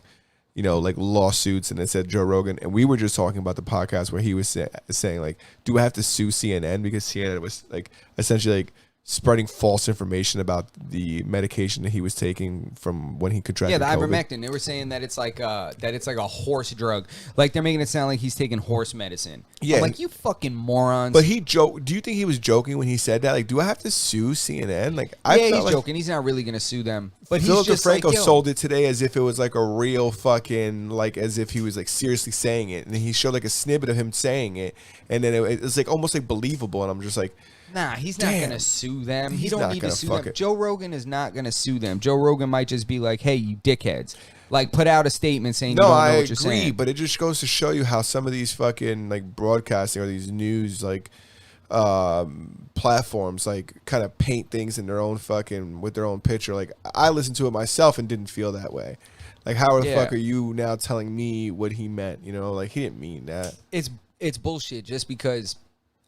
lawsuits, and it said Joe Rogan, and we were just talking about the podcast where he was saying like, do I have to sue CNN because CNN was like essentially like spreading false information about the medication that he was taking from when he contracted the COVID. ivermectin. They were saying that it's like a horse drug. Like they're making it sound like he's taking horse medicine. Yeah, I'm like, you fucking morons. But he do you think he was joking when he said that? Like, do I have to sue CNN? Like, he's joking. He's not really gonna sue them. But Philip DeFranco sold it today as if it was like a real fucking, like as if he was like seriously saying it, and he showed like a snippet of him saying it, and then it was like almost like believable, and I'm just like. Nah, he's not going to sue them. He don't need to sue them. Joe Rogan is not going to sue them. Joe Rogan might just be like, hey, you dickheads. Like, put out a statement saying you don't know what you're saying. No, I agree, but it just goes to show you how some of these fucking, like, broadcasting or these news, like, platforms, like, kind of paint things in their own fucking, with their own picture. Like, I listened to it myself and didn't feel that way. Like, how the fuck are you now telling me what he meant? You know, like, he didn't mean that. It's bullshit just because...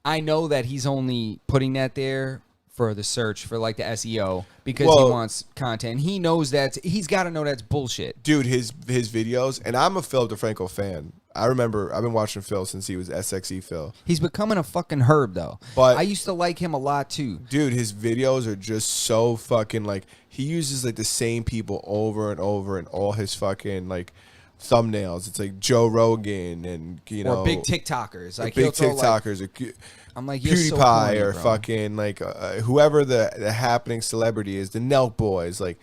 I know that he's only putting that there for the search, for like the SEO, because he wants content. He knows that. He's got to know that's bullshit. Dude, his videos, and I'm a Phil DeFranco fan. I remember, I've been watching Phil since he was SXE Phil. He's becoming a fucking herb, though. But I used to like him a lot, too. Dude, his videos are just so fucking, like, he uses, like, the same people over and over in all his fucking, like, thumbnails. It's like Joe Rogan and or big TikTokers, like big TikTokers. Like, I'm like PewDiePie so corny, or fucking like whoever the happening celebrity is, the Nelk Boys. Like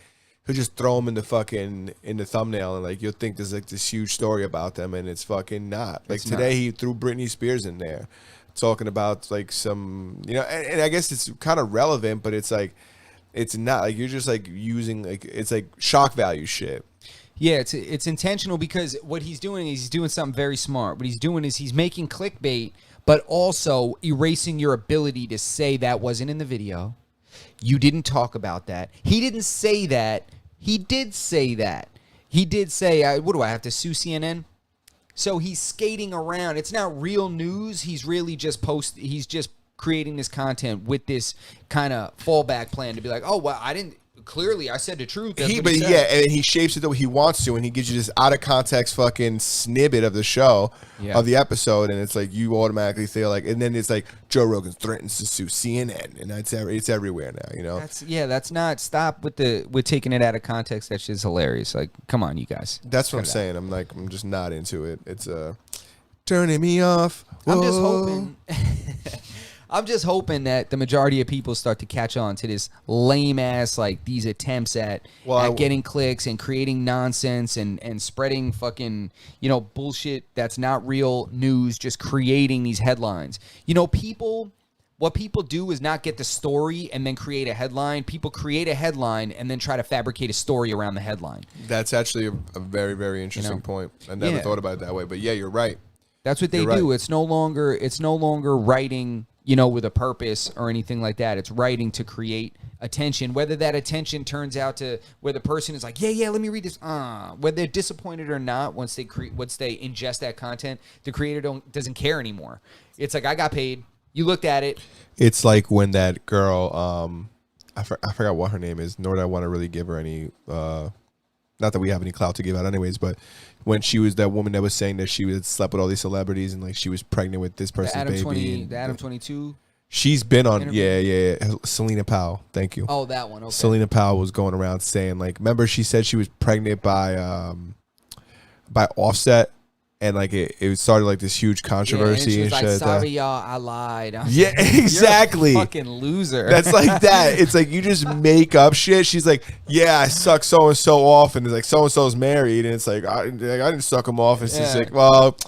he'll just throw them in the thumbnail, and like you'll think there's like this huge story about them, and it's fucking not. Like today he threw Britney Spears in there, talking about like some and I guess it's kind of relevant, but it's like it's not like you're just like using like it's like shock value shit. Yeah, it's intentional because what he's doing is he's doing something very smart. What he's doing is he's making clickbait, but also erasing your ability to say that wasn't in the video. You didn't talk about that. He didn't say that. He did say that. He did say, what do I have to sue CNN? So he's skating around. It's not real news. He's really just he's just creating this content with this kind of fallback plan to be like, oh, well, clearly I said the truth. That's what he said. Yeah, and he shapes it the way he wants to, and he gives you this out of context fucking snippet of the show, of the episode, and it's like you automatically feel like, and then it's like Joe Rogan threatens to sue CNN, and it's everywhere now, you know. That's not, stop with taking it out of context. That shit's hilarious. Like, come on, you guys. That's what I'm saying. I'm just not into it. It's turning me off. Whoa. I'm just hoping that the majority of people start to catch on to this lame ass, like, these attempts at getting clicks and creating nonsense and spreading fucking, bullshit that's not real news, just creating these headlines. What people do is not get the story and then create a headline. People create a headline and then try to fabricate a story around the headline. That's actually a very, very interesting point. I never thought about it that way, but yeah, you're right. That's what they do. Right. It's no longer writing, with a purpose or anything like that. It's writing to create attention. Whether that attention turns out to where the person is like, yeah, let me read this. Whether they're disappointed or not, once they ingest that content, the creator doesn't care anymore. It's like, I got paid. You looked at it. It's like when that girl, I forgot what her name is, nor do I want to really give her any. Not that we have any clout to give out anyways, but when she was that woman that was saying that she had slept with all these celebrities and like she was pregnant with this person's baby. The Adam 22. She's been on, yeah. Selena Powell, thank you. Oh, that one. Okay. Selena Powell was going around saying, like, remember she said she was pregnant by Offset, and like it started like this huge controversy and shit. Sorry, y'all, I lied. Yeah, exactly. You're a fucking loser. That's like that. It's like you just make up shit. She's like, yeah, I suck so and so off, and it's like so and so's married, and it's like I didn't suck him off, and she's like, well,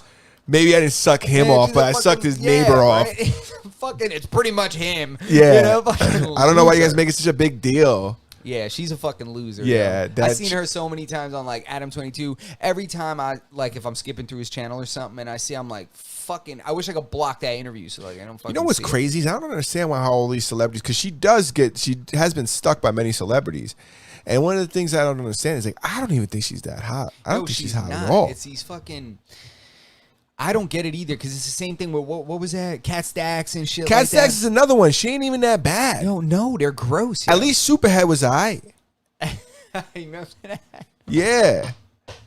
maybe I didn't suck him off, but I sucked his neighbor off. Fucking, it's pretty much him. Yeah, I don't know why you guys make it such a big deal. Yeah, she's a fucking loser. Yeah, I've seen her so many times on like Adam 22. Every time if I'm skipping through his channel or something, and I see, I'm like, fucking, I wish I could block that interview so like I don't fucking. You know what's crazy is I don't understand why all these celebrities, because she has been stuck by many celebrities, and one of the things I don't understand is like I don't even think she's that hot. I don't think she's hot at all. It's these fucking. I don't get it either, because it's the same thing with what was that? Cat Stacks and shit. Cat Stacks is another one. She ain't even that bad. No, they're gross. At least Superhead was alright. Remember that? Yeah.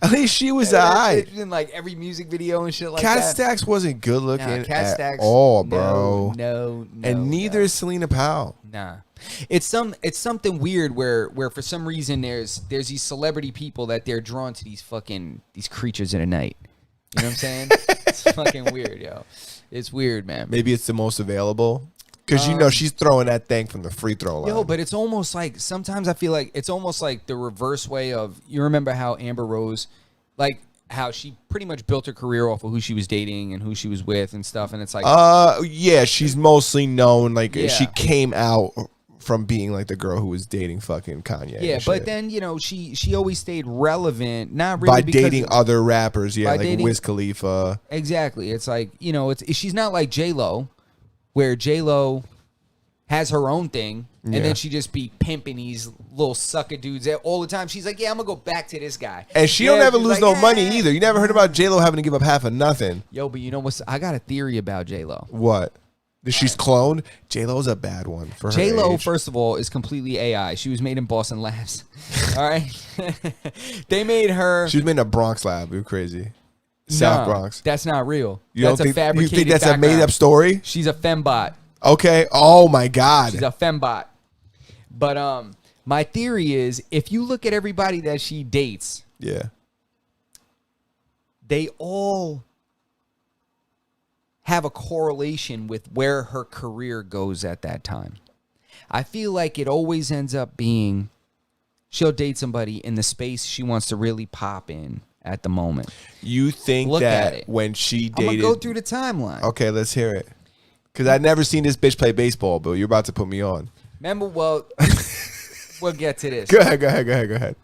At least she was alright. In like every music video and shit like Cat that. Stacks wasn't good looking at all, bro. No. And neither is Selena Powell. Nah. It's something weird where for some reason there's these celebrity people that they're drawn to these creatures in the night. You know what I'm saying? It's fucking weird, yo. It's weird, man. Maybe it's the most available. Because she's throwing that thing from the free throw line. Yo, but it's almost like, sometimes I feel like it's almost like the reverse way of, you remember how Amber Rose, like how she pretty much built her career off of who she was dating and who she was with and stuff. And it's like, yeah, she's mostly known, like she came out from being like the girl who was dating fucking Kanye. Yeah, but then, she always stayed relevant, not really by dating other rappers, like Wiz Khalifa. Exactly. It's like, she's not like J-Lo, where J-Lo has her own thing, and then she just be pimping these little sucker dudes all the time. She's like, yeah, I'm going to go back to this guy. And she don't ever lose no money either. You never heard about J-Lo having to give up half of nothing. Yo, but you know what? I got a theory about J-Lo. What? That she's cloned? J-Lo's a bad one for her J-Lo, age. First of all, is completely AI. She was made in Boston Labs. All right? They made her... She was made in a Bronx lab. You're crazy. South Bronx. That's not real. That's a fabricated. You think that's a made-up story? She's a fembot. Okay. Oh my God. She's a fembot. But my theory is, if you look at everybody that she dates, they all have a correlation with where her career goes at that time. I feel like it always ends up being she'll date somebody in the space she wants to really pop in at the moment. You think that when she dated... I'm going to go through the timeline. Okay, let's hear it. Because I've never seen this bitch play baseball, Bill. You're about to put me on. Remember, we'll get to this. Go ahead.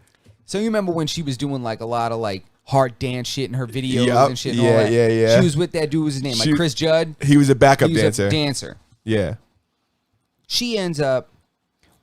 So you remember when she was doing like a lot of like hard dance shit in her videos and shit and all that? Yeah. She was with that dude, what's his name? Like Chris Judd? He was a backup dancer. Yeah. She ends up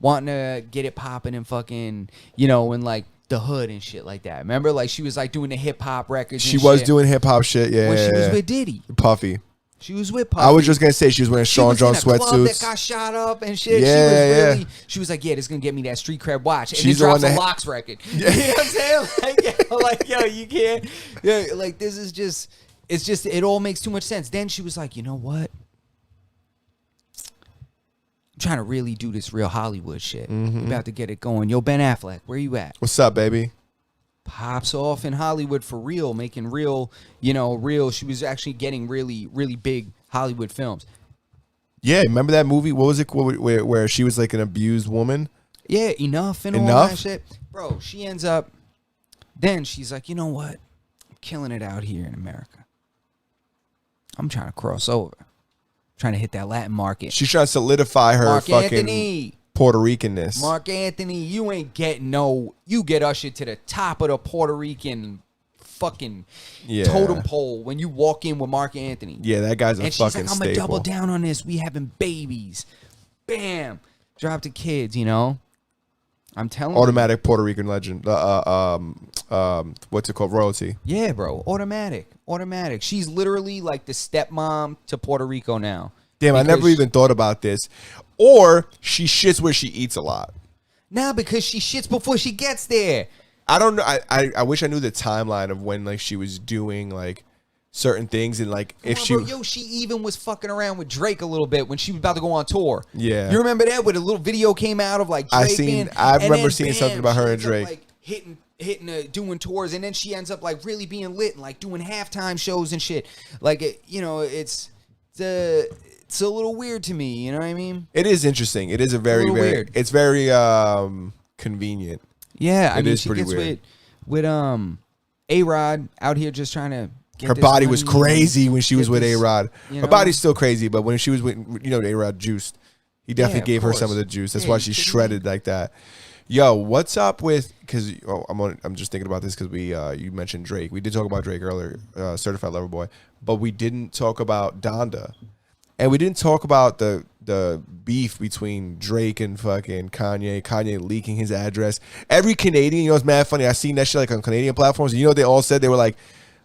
wanting to get it popping and fucking, you know, in like the hood and shit like that. Remember, like she was like doing the hip hop records. She and was shit doing hip hop shit. Yeah, when yeah, she was yeah. with Diddy. Puffy. She was with Puffy. I was just gonna say she was wearing Sean John She was in a club that sweatsuits. got shot up and shit. Yeah, She was like, yeah, this is gonna get me that street cred watch. And She's then the drops one a that- Locks record. You know what I'm saying? Like, yo, you can't. Yeah, like this is just. It's just. It all makes too much sense. Then she was like, you know what? I'm trying to really do this real Hollywood shit. Mm-hmm. About to get it going. Yo, Ben Affleck, where you at? What's up, baby? Pops off in Hollywood for real, making real, you know, real. She was actually getting really, really big Hollywood films. Yeah, remember that movie? What was it where she was like an abused woman? Yeah, Enough and all that shit. Bro, she ends up, then she's like, you know what? I'm killing it out here in America. I'm trying to cross over. Trying to hit that Latin market. She's trying to solidify her Mark fucking Anthony. Puerto Ricanness. Mark Anthony, you ain't getting you get ushered to the top of the Puerto Rican fucking totem pole when you walk in with Mark Anthony. Yeah, that guy's a and fucking she's like, I'm staple. gonna double down on this. We having babies. Bam. Drop the kids, you know? I'm telling Automatic Puerto Rican legend. What's it called? Royalty. you. Yeah, bro. Automatic. She's literally like the stepmom to Puerto Rico now. Damn, I never even thought about this. Or she shits where she eats a lot. Nah, because she shits before she gets there. I don't know. I wish I knew the timeline of when like she was doing like certain things and like if she. Bro, she even was fucking around with Drake a little bit when she was about to go on tour. Yeah. You remember that? Where the little video came out of like Drake I remember seeing something about her and Drake. Like hitting doing tours, and then she ends up like really being lit and like doing halftime shows and shit. Like you know, it's a little weird to me. You know what I mean? It is interesting. It is a very weird. It's very convenient. Yeah, I mean, is she pretty gets weird. with A-Rod out here just trying to get Her this body was money crazy when she was get with this, A-Rod. you Her know? body's still crazy, but when she was with, A-Rod juiced. He definitely of gave her course. some of the juice. That's Yeah, why you she's kidding shredded like that. Yo, what's up with? Because I'm just thinking about this because you mentioned Drake. We did talk about Drake earlier, Certified Lover Boy, but we didn't talk about Donda, and we didn't talk about the beef between Drake and fucking Kanye. Kanye leaking his address. Every Canadian, it's mad funny. I seen that shit like on Canadian platforms. And you know what they all said? They were like,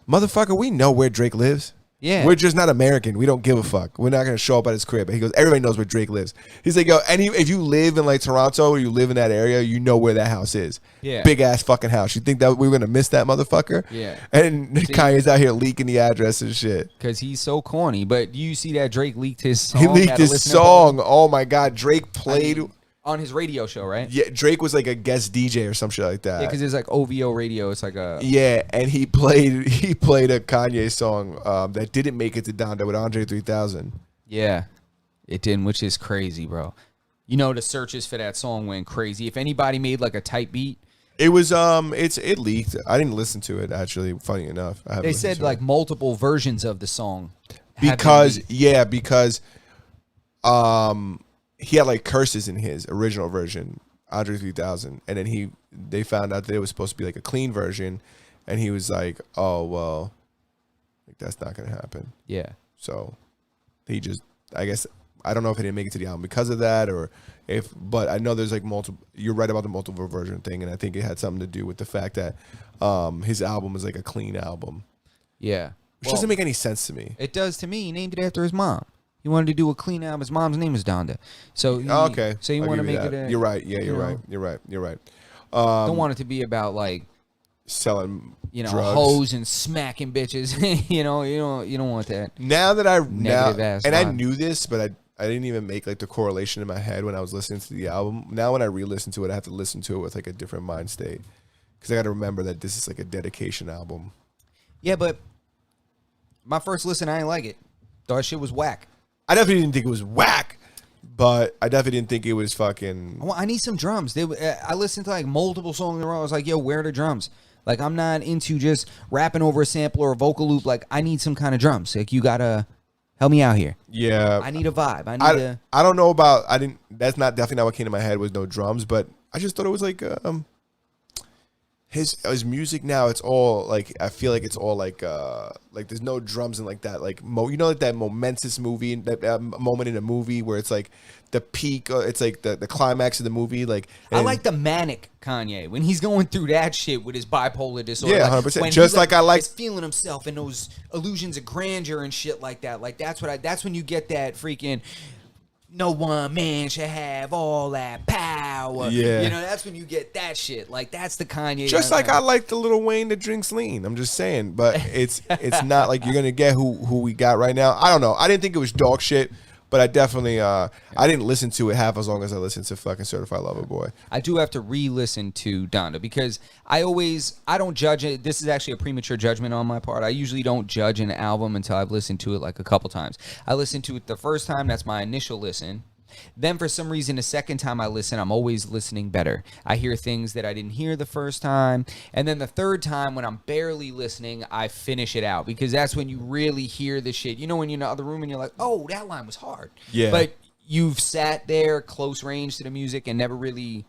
"Motherfucker, we know where Drake lives." Yeah. We're just not American. We don't give a fuck. We're not going to show up at his crib. And he goes, everybody knows where Drake lives. He's like, yo, if you live in like Toronto or you live in that area, you know where that house is. Yeah. Big ass fucking house. You think that we were going to miss that motherfucker? Yeah. And Kanye's out here leaking the address and shit. Because he's so corny. But you see that Drake leaked his song? He leaked Had to his listen to song. Oh my God. Drake played. on his radio show, right? Yeah, Drake was like a guest DJ or some shit like that. Yeah, because it's like OVO radio. It's like a Yeah, and he played a Kanye song that didn't make it to Donda with Andre 3000. yeah, it didn't, which is crazy, bro. You know the searches for that song went crazy. If anybody made like a type beat, It was it leaked. I didn't listen to it actually. Funny enough, I haven't they listened said to like it. multiple versions of the song. have been because leaked. he had like curses in his original version, Andre 3000, and then they found out that it was supposed to be like a clean version, and he was like, oh well, like that's not gonna happen. Yeah, So he just, I guess, I don't know if he didn't make it to the album because of that but I know there's like multiple, you're right about the multiple version thing. And I think it had something to do with the fact that his album is like a clean album, yeah. which doesn't make any sense to me. It does to me. He named it after his mom. He wanted to do a clean album. His mom's name is Donda. So Okay. So you I'll want to give make you that. it a, You're right. Yeah, you're know, right. You're right. You're right. don't want it to be about like, Selling drugs. hoes and smacking bitches. you don't want that. Now that I Negative-ass and I vibe. knew this, but I didn't even make like the correlation in my head when I was listening to the album. Now when I re-listen to it, I have to listen to it with like a different mind state because I got to remember that this is like a dedication album. Yeah, but my first listen, I didn't like it. Thought that shit was whack. I definitely didn't think it was whack, but I definitely didn't think it was fucking. I need some drums. I listened to like multiple songs in a row. I was like, yo, where are the drums? Like, I'm not into just rapping over a sample or a vocal loop. Like, I need some kind of drums. Like, you gotta help me out here. Yeah, I need a vibe. I don't know about. I didn't. That's not definitely not what came to my head was no drums, but I just thought it was like his music now, it's all like, I feel like it's all like there's no drums and like that, like like that momentous movie, that moment in a movie where it's like the peak, it's like the climax of the movie. Like, I like the manic Kanye when he's going through that shit with his bipolar disorder. Yeah, like, 100%. when Just he, like I like is feeling himself and those illusions of grandeur and shit like that. Like that's when you get that freaking. No one man should have all that power. Yeah. That's when you get that shit. Like, that's the Kanye. Just like I like the Lil Wayne that drinks lean. I'm just saying, but it's not like you're gonna get who we got right now. I don't know. I didn't think it was dog shit, but I definitely I didn't listen to it half as long as I listened to fucking Certified Lover Boy. I do have to re-listen to Donda because I don't judge it. This is actually a premature judgment on my part. I usually don't judge an album until I've listened to it like a couple times. I listened to it the first time. That's my initial listen. Then for some reason, the second time I listen, I'm always listening better. I hear things that I didn't hear the first time. And then the third time, when I'm barely listening, I finish it out because that's when you really hear the shit. When you're in the other room and you're like, oh, that line was hard. Yeah. But you've sat there close range to the music and never really...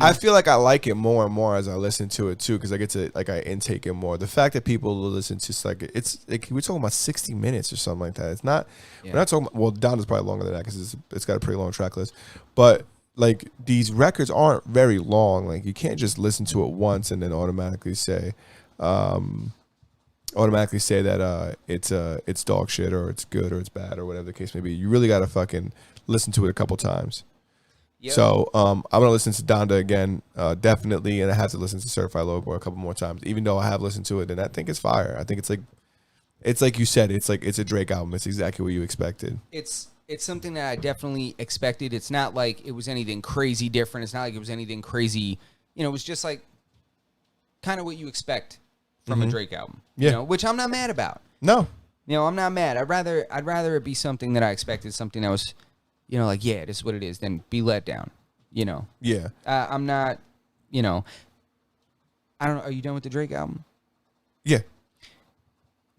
I feel like I like it more and more as I listen to it too, because I get to I intake it more. The fact that people listen to it's like we're talking about 60 minutes or something like that. It's not we're not talking about, well, Donda's probably longer than that because it's got a pretty long track list. But like these records aren't very long. Like you can't just listen to it once and then automatically say that it's dog shit or it's good or it's bad or whatever the case may be. You really gotta fucking listen to it a couple times. Yep. So I'm gonna listen to Donda again, definitely, and I have to listen to Certified Lover Boy a couple more times. Even though I have listened to it, and I think it's fire. I think it's like you said, it's a Drake album. It's exactly what you expected. It's something that I definitely expected. It's not like it was anything crazy different. It's not like it was anything crazy. It was just like kind of what you expect from a Drake album. Yeah. Which I'm not mad about. No. I'm not mad. I'd rather it be something that I expected, something that was. Like, yeah, this is what it is, then be let down, Yeah. I'm not, I don't know. Are you done with the Drake album? Yeah.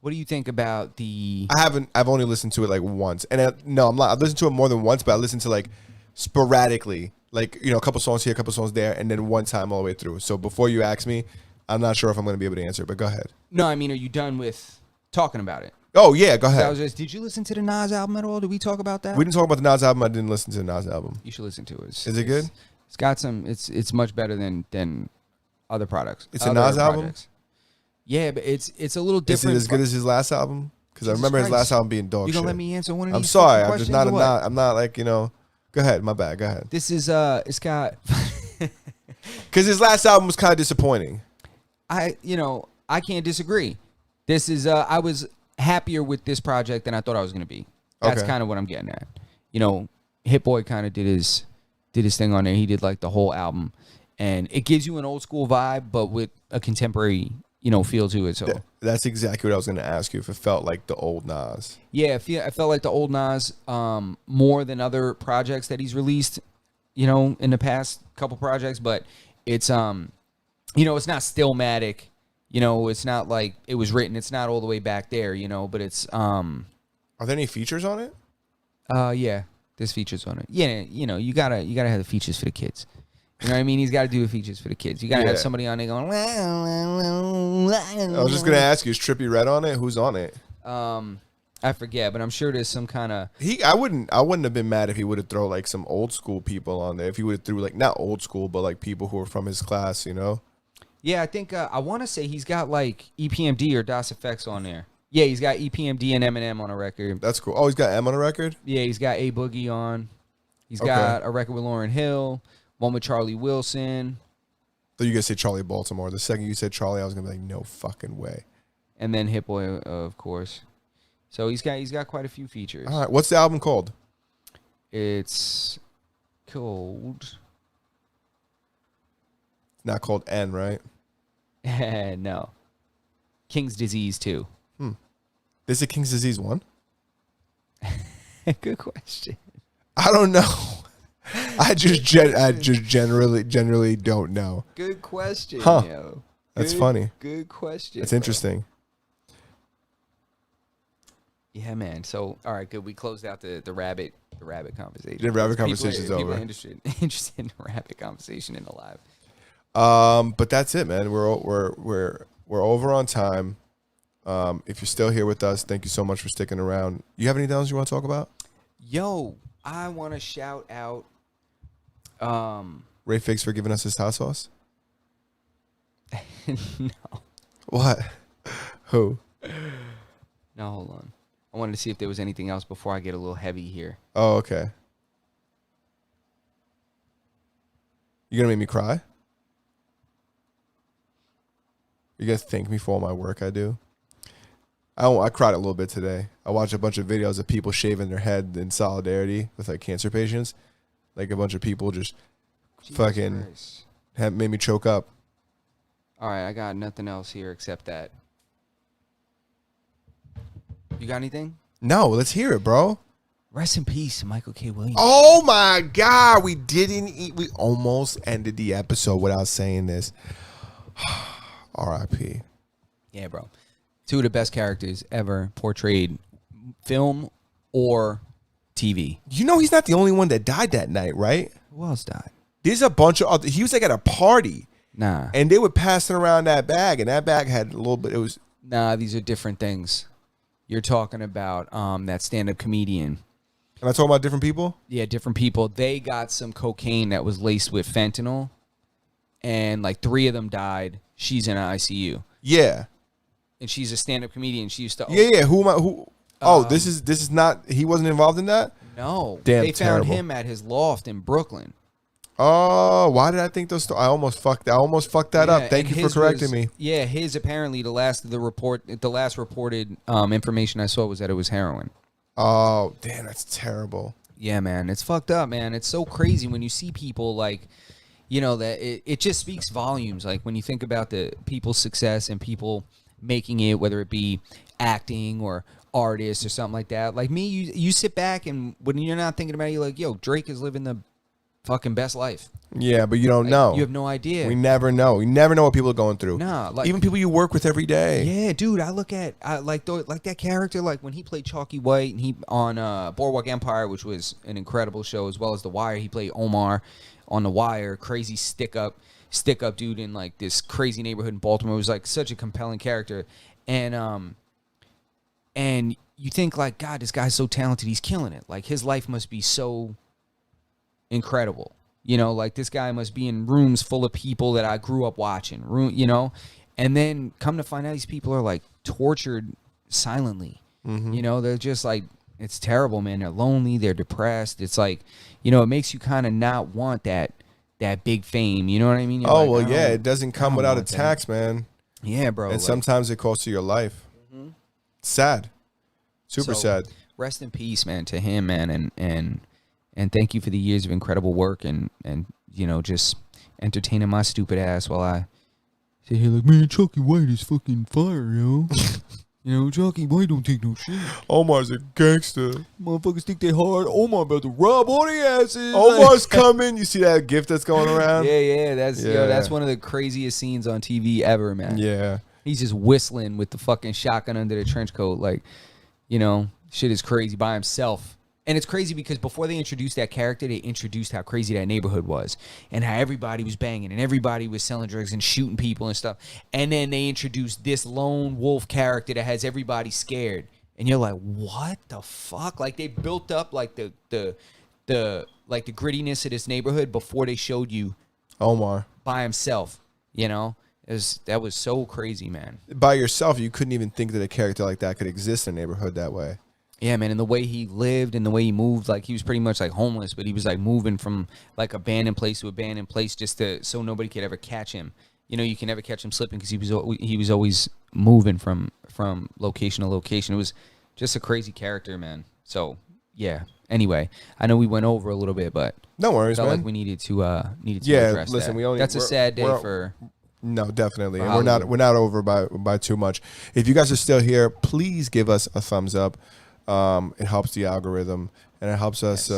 What do you think about the... I've only listened to it like once. And no, I'm not. I've listened to it more than once, but I listened to like sporadically, like, a couple songs here, a couple songs there, and then one time all the way through. So before you ask me, I'm not sure if I'm going to be able to answer, but go ahead. No, I mean, are you done with talking about it? Oh, yeah, go ahead. Did you listen to the Nas album at all? Did we talk about that? We didn't talk about the Nas album. I didn't listen to the Nas album. You should listen to it. Is it good? It's got some... It's much better than other products. It's a Nas album? Yeah, but it's a little Is different. it as good as his last album? Because I remember his last album being dog shit. You gonna let me answer one of these? I'm sorry. I'm questions just not. or what? I'm not like Go ahead. My bad. Go ahead. This is it's got. Because his last album was kind of disappointing. I can't disagree. This is I was happier with this project than I thought I was gonna be. That's kind of what I'm getting at. Hit Boy kind of did his thing on there. He did like the whole album, and it gives you an old school vibe, but with a contemporary feel to it. So that's exactly what I was going to ask you. If it felt like the old Nas. Yeah, I felt like the old Nas more than other projects that he's released, in the past couple projects. But it's it's not Stillmatic, it's not like it was written. It's not all the way back there, but it's Are there any features on it? Yeah, there's features on it. Yeah, you gotta have the features for the kids. You know what I mean? He's got to do the features for the kids. You got to have somebody on there going. I was just gonna ask you, is Trippie Redd on it? Who's on it? I forget, but I'm sure there's some kind of. I wouldn't have been mad if he would have thrown like some old school people on there. If he would have threw like not old school, but like people who are from his class, Yeah, I think I want to say he's got like EPMD or DOS Effects on there. Yeah, he's got EPMD and Eminem on a record. That's cool. Oh, he's got M on a record? Yeah, he's got A Boogie on. He's got a record with Lauryn Hill, one with Charlie Wilson. So you gonna say Charlie Baltimore. The second you said Charlie, I was gonna be like, no fucking way. And then Hit Boy, of course. So he's got quite a few features. All right, what's the album called? It's called. Not called N, right? No. King's Disease 2. Is it King's Disease 1? Good question. I don't know. I just generally don't know. Good question. Huh. Yo. That's funny. Good question. That's interesting. Yeah, man. So, all right, good. We closed out the rabbit conversation. The rabbit conversation's over. People are interested in the rabbit conversation in the live. But that's it, man. We're over on time. If you're still here with us, thank you so much for sticking around. You have anything else you want to talk about? Yo, I want to shout out Ray Fix for giving us his hot sauce. No. What? Who? No, hold on. I wanted to see if there was anything else before I get a little heavy here. Oh, okay. You gonna make me cry? You guys thank me for all my work I do? I cried a little bit today. I watched a bunch of videos of people shaving their head in solidarity with like cancer patients. Like a bunch of people just Jesus fucking Christ. made me choke up. All right, I got nothing else here except that. You got anything? No, let's hear it, bro. Rest in peace, Michael K. Williams. Oh my God, we didn't eat. We almost ended the episode without saying this. R.I.P. Yeah, bro. Two of the best characters ever portrayed, film or TV. You know he's not the only one that died that night, right? Who else died? There's a bunch of other. He was like at a party, Nah. and they were passing around that bag, and that bag had a little bit. It was Nah, these are different things. You're talking about that stand-up comedian. Am I talking about different people? Yeah, different people. They got some cocaine that was laced with fentanyl, and like 3 of them died. She's in an ICU. Yeah. And she's a stand-up comedian. She used to. Yeah. Who am I? Who? Oh, this is not. He wasn't involved in that. No. Damn, they terrible. found him at his loft in Brooklyn. Oh, why did I think those? I almost fucked that up. Thank you for correcting me. Yeah, his apparently the last reported information I saw was that it was heroin. Oh, damn, that's terrible. Yeah, man, it's fucked up, man. It's so crazy when you see people like, you know, that it just speaks volumes. Like when you think about the people's success and people making it, whether it be acting or artists or something like that. Like me, you sit back and when you're not thinking about it, you're like, yo, Drake is living the fucking best life. Yeah, but you don't know. You have no idea. We never know. We never know what people are going through. Nah, like even people you work with every day. Yeah, dude. I look at like that character, like when he played Chalky White and he on Boardwalk Empire, which was an incredible show, as well as The Wire. He played Omar on The Wire, crazy stick up dude in like this crazy neighborhood in Baltimore. It was like such a compelling character, and you think like, God, this guy's so talented, he's killing it. Like his life must be so incredible. You know, like this guy must be in rooms full of people that I grew up watching. You know, and then come to find out these people are like tortured silently. Mm-hmm. You know, they're just like, it's terrible, man. They're lonely. They're depressed. It's like, you know, it makes you kind of not want that big fame. You know what I mean? You're oh, like, well, yeah. It doesn't come without a tax, man. Yeah, bro. And sometimes it costs you your life. Mm-hmm. Sad. Super sad. Rest in peace, man, to him, man, and thank you for the years of incredible work and you know, just entertaining my stupid ass while I sit here like, man, Chalky White is fucking fire, yo. You know, Chalky White don't take no shit. Omar's a gangster. Motherfuckers think they hard. Omar about to rob all the asses. Omar's coming. You see that gift that's going around? Yeah. That's one of the craziest scenes on TV ever, man. Yeah. He's just whistling with the fucking shotgun under the trench coat, like, you know, shit is crazy by himself. And it's crazy because before they introduced that character, they introduced how crazy that neighborhood was and how everybody was banging and everybody was selling drugs and shooting people and stuff. And then they introduced this lone wolf character that has everybody scared. And you're like, what the fuck? Like they built up like the grittiness of this neighborhood before they showed you Omar by himself, you know? That was so crazy, man. By yourself, you couldn't even think that a character like that could exist in a neighborhood that way. Yeah, man, and the way he lived and the way he moved, like he was pretty much like homeless, but he was like moving from like abandoned place to abandoned place just so nobody could ever catch him. You know, you can never catch him slipping because he was always moving from location to location. It was just a crazy character, man. So yeah. Anyway, I know we went over a little bit, but no worries, felt man. like we needed to address listen, that. That's a sad day for. No, definitely. And we're not over by too much. If you guys are still here, please give us a thumbs up. It helps the algorithm and it helps us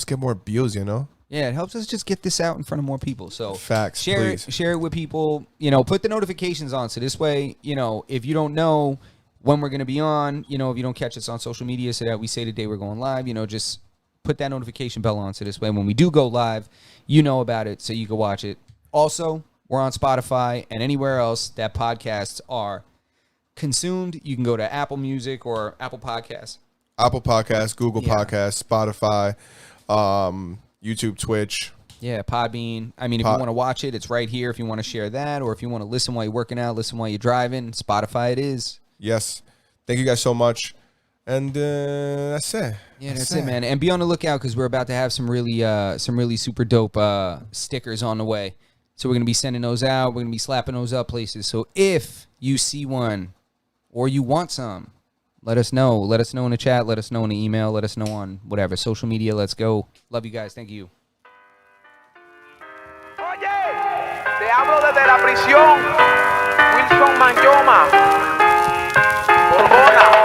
get more views, you know? Yeah, it helps us just get this out in front of more people. So facts, share please. it with people, you know, put the notifications on. So this way, you know, if you don't know when we're going to be on, you know, if you don't catch us on social media so that we say the day we're going live, you know, just put that notification bell on so this way when we do go live, you know about it so you can watch it. Also, we're on Spotify and anywhere else that podcasts are consumed. You can go to Apple Music or Apple Podcasts. Apple Podcasts, Google Podcasts, Spotify, YouTube, Twitch. Yeah, Podbean. I mean, if you want to watch it, it's right here. If you want to share that, or if you want to listen while you're working out, listen while you're driving, Spotify it is. Yes. Thank you guys so much. And that's it. Yeah, that's it, man. And be on the lookout because we're about to have some really super dope stickers on the way. So we're going to be sending those out. We're going to be slapping those up places. So if you see one or you want some, let us know. Let us know in the chat. Let us know in the email. Let us know on whatever. Social media. Let's go. Love you guys. Thank you. Oye, te hablo desde la prisión. Wilson Manyoma. Corona.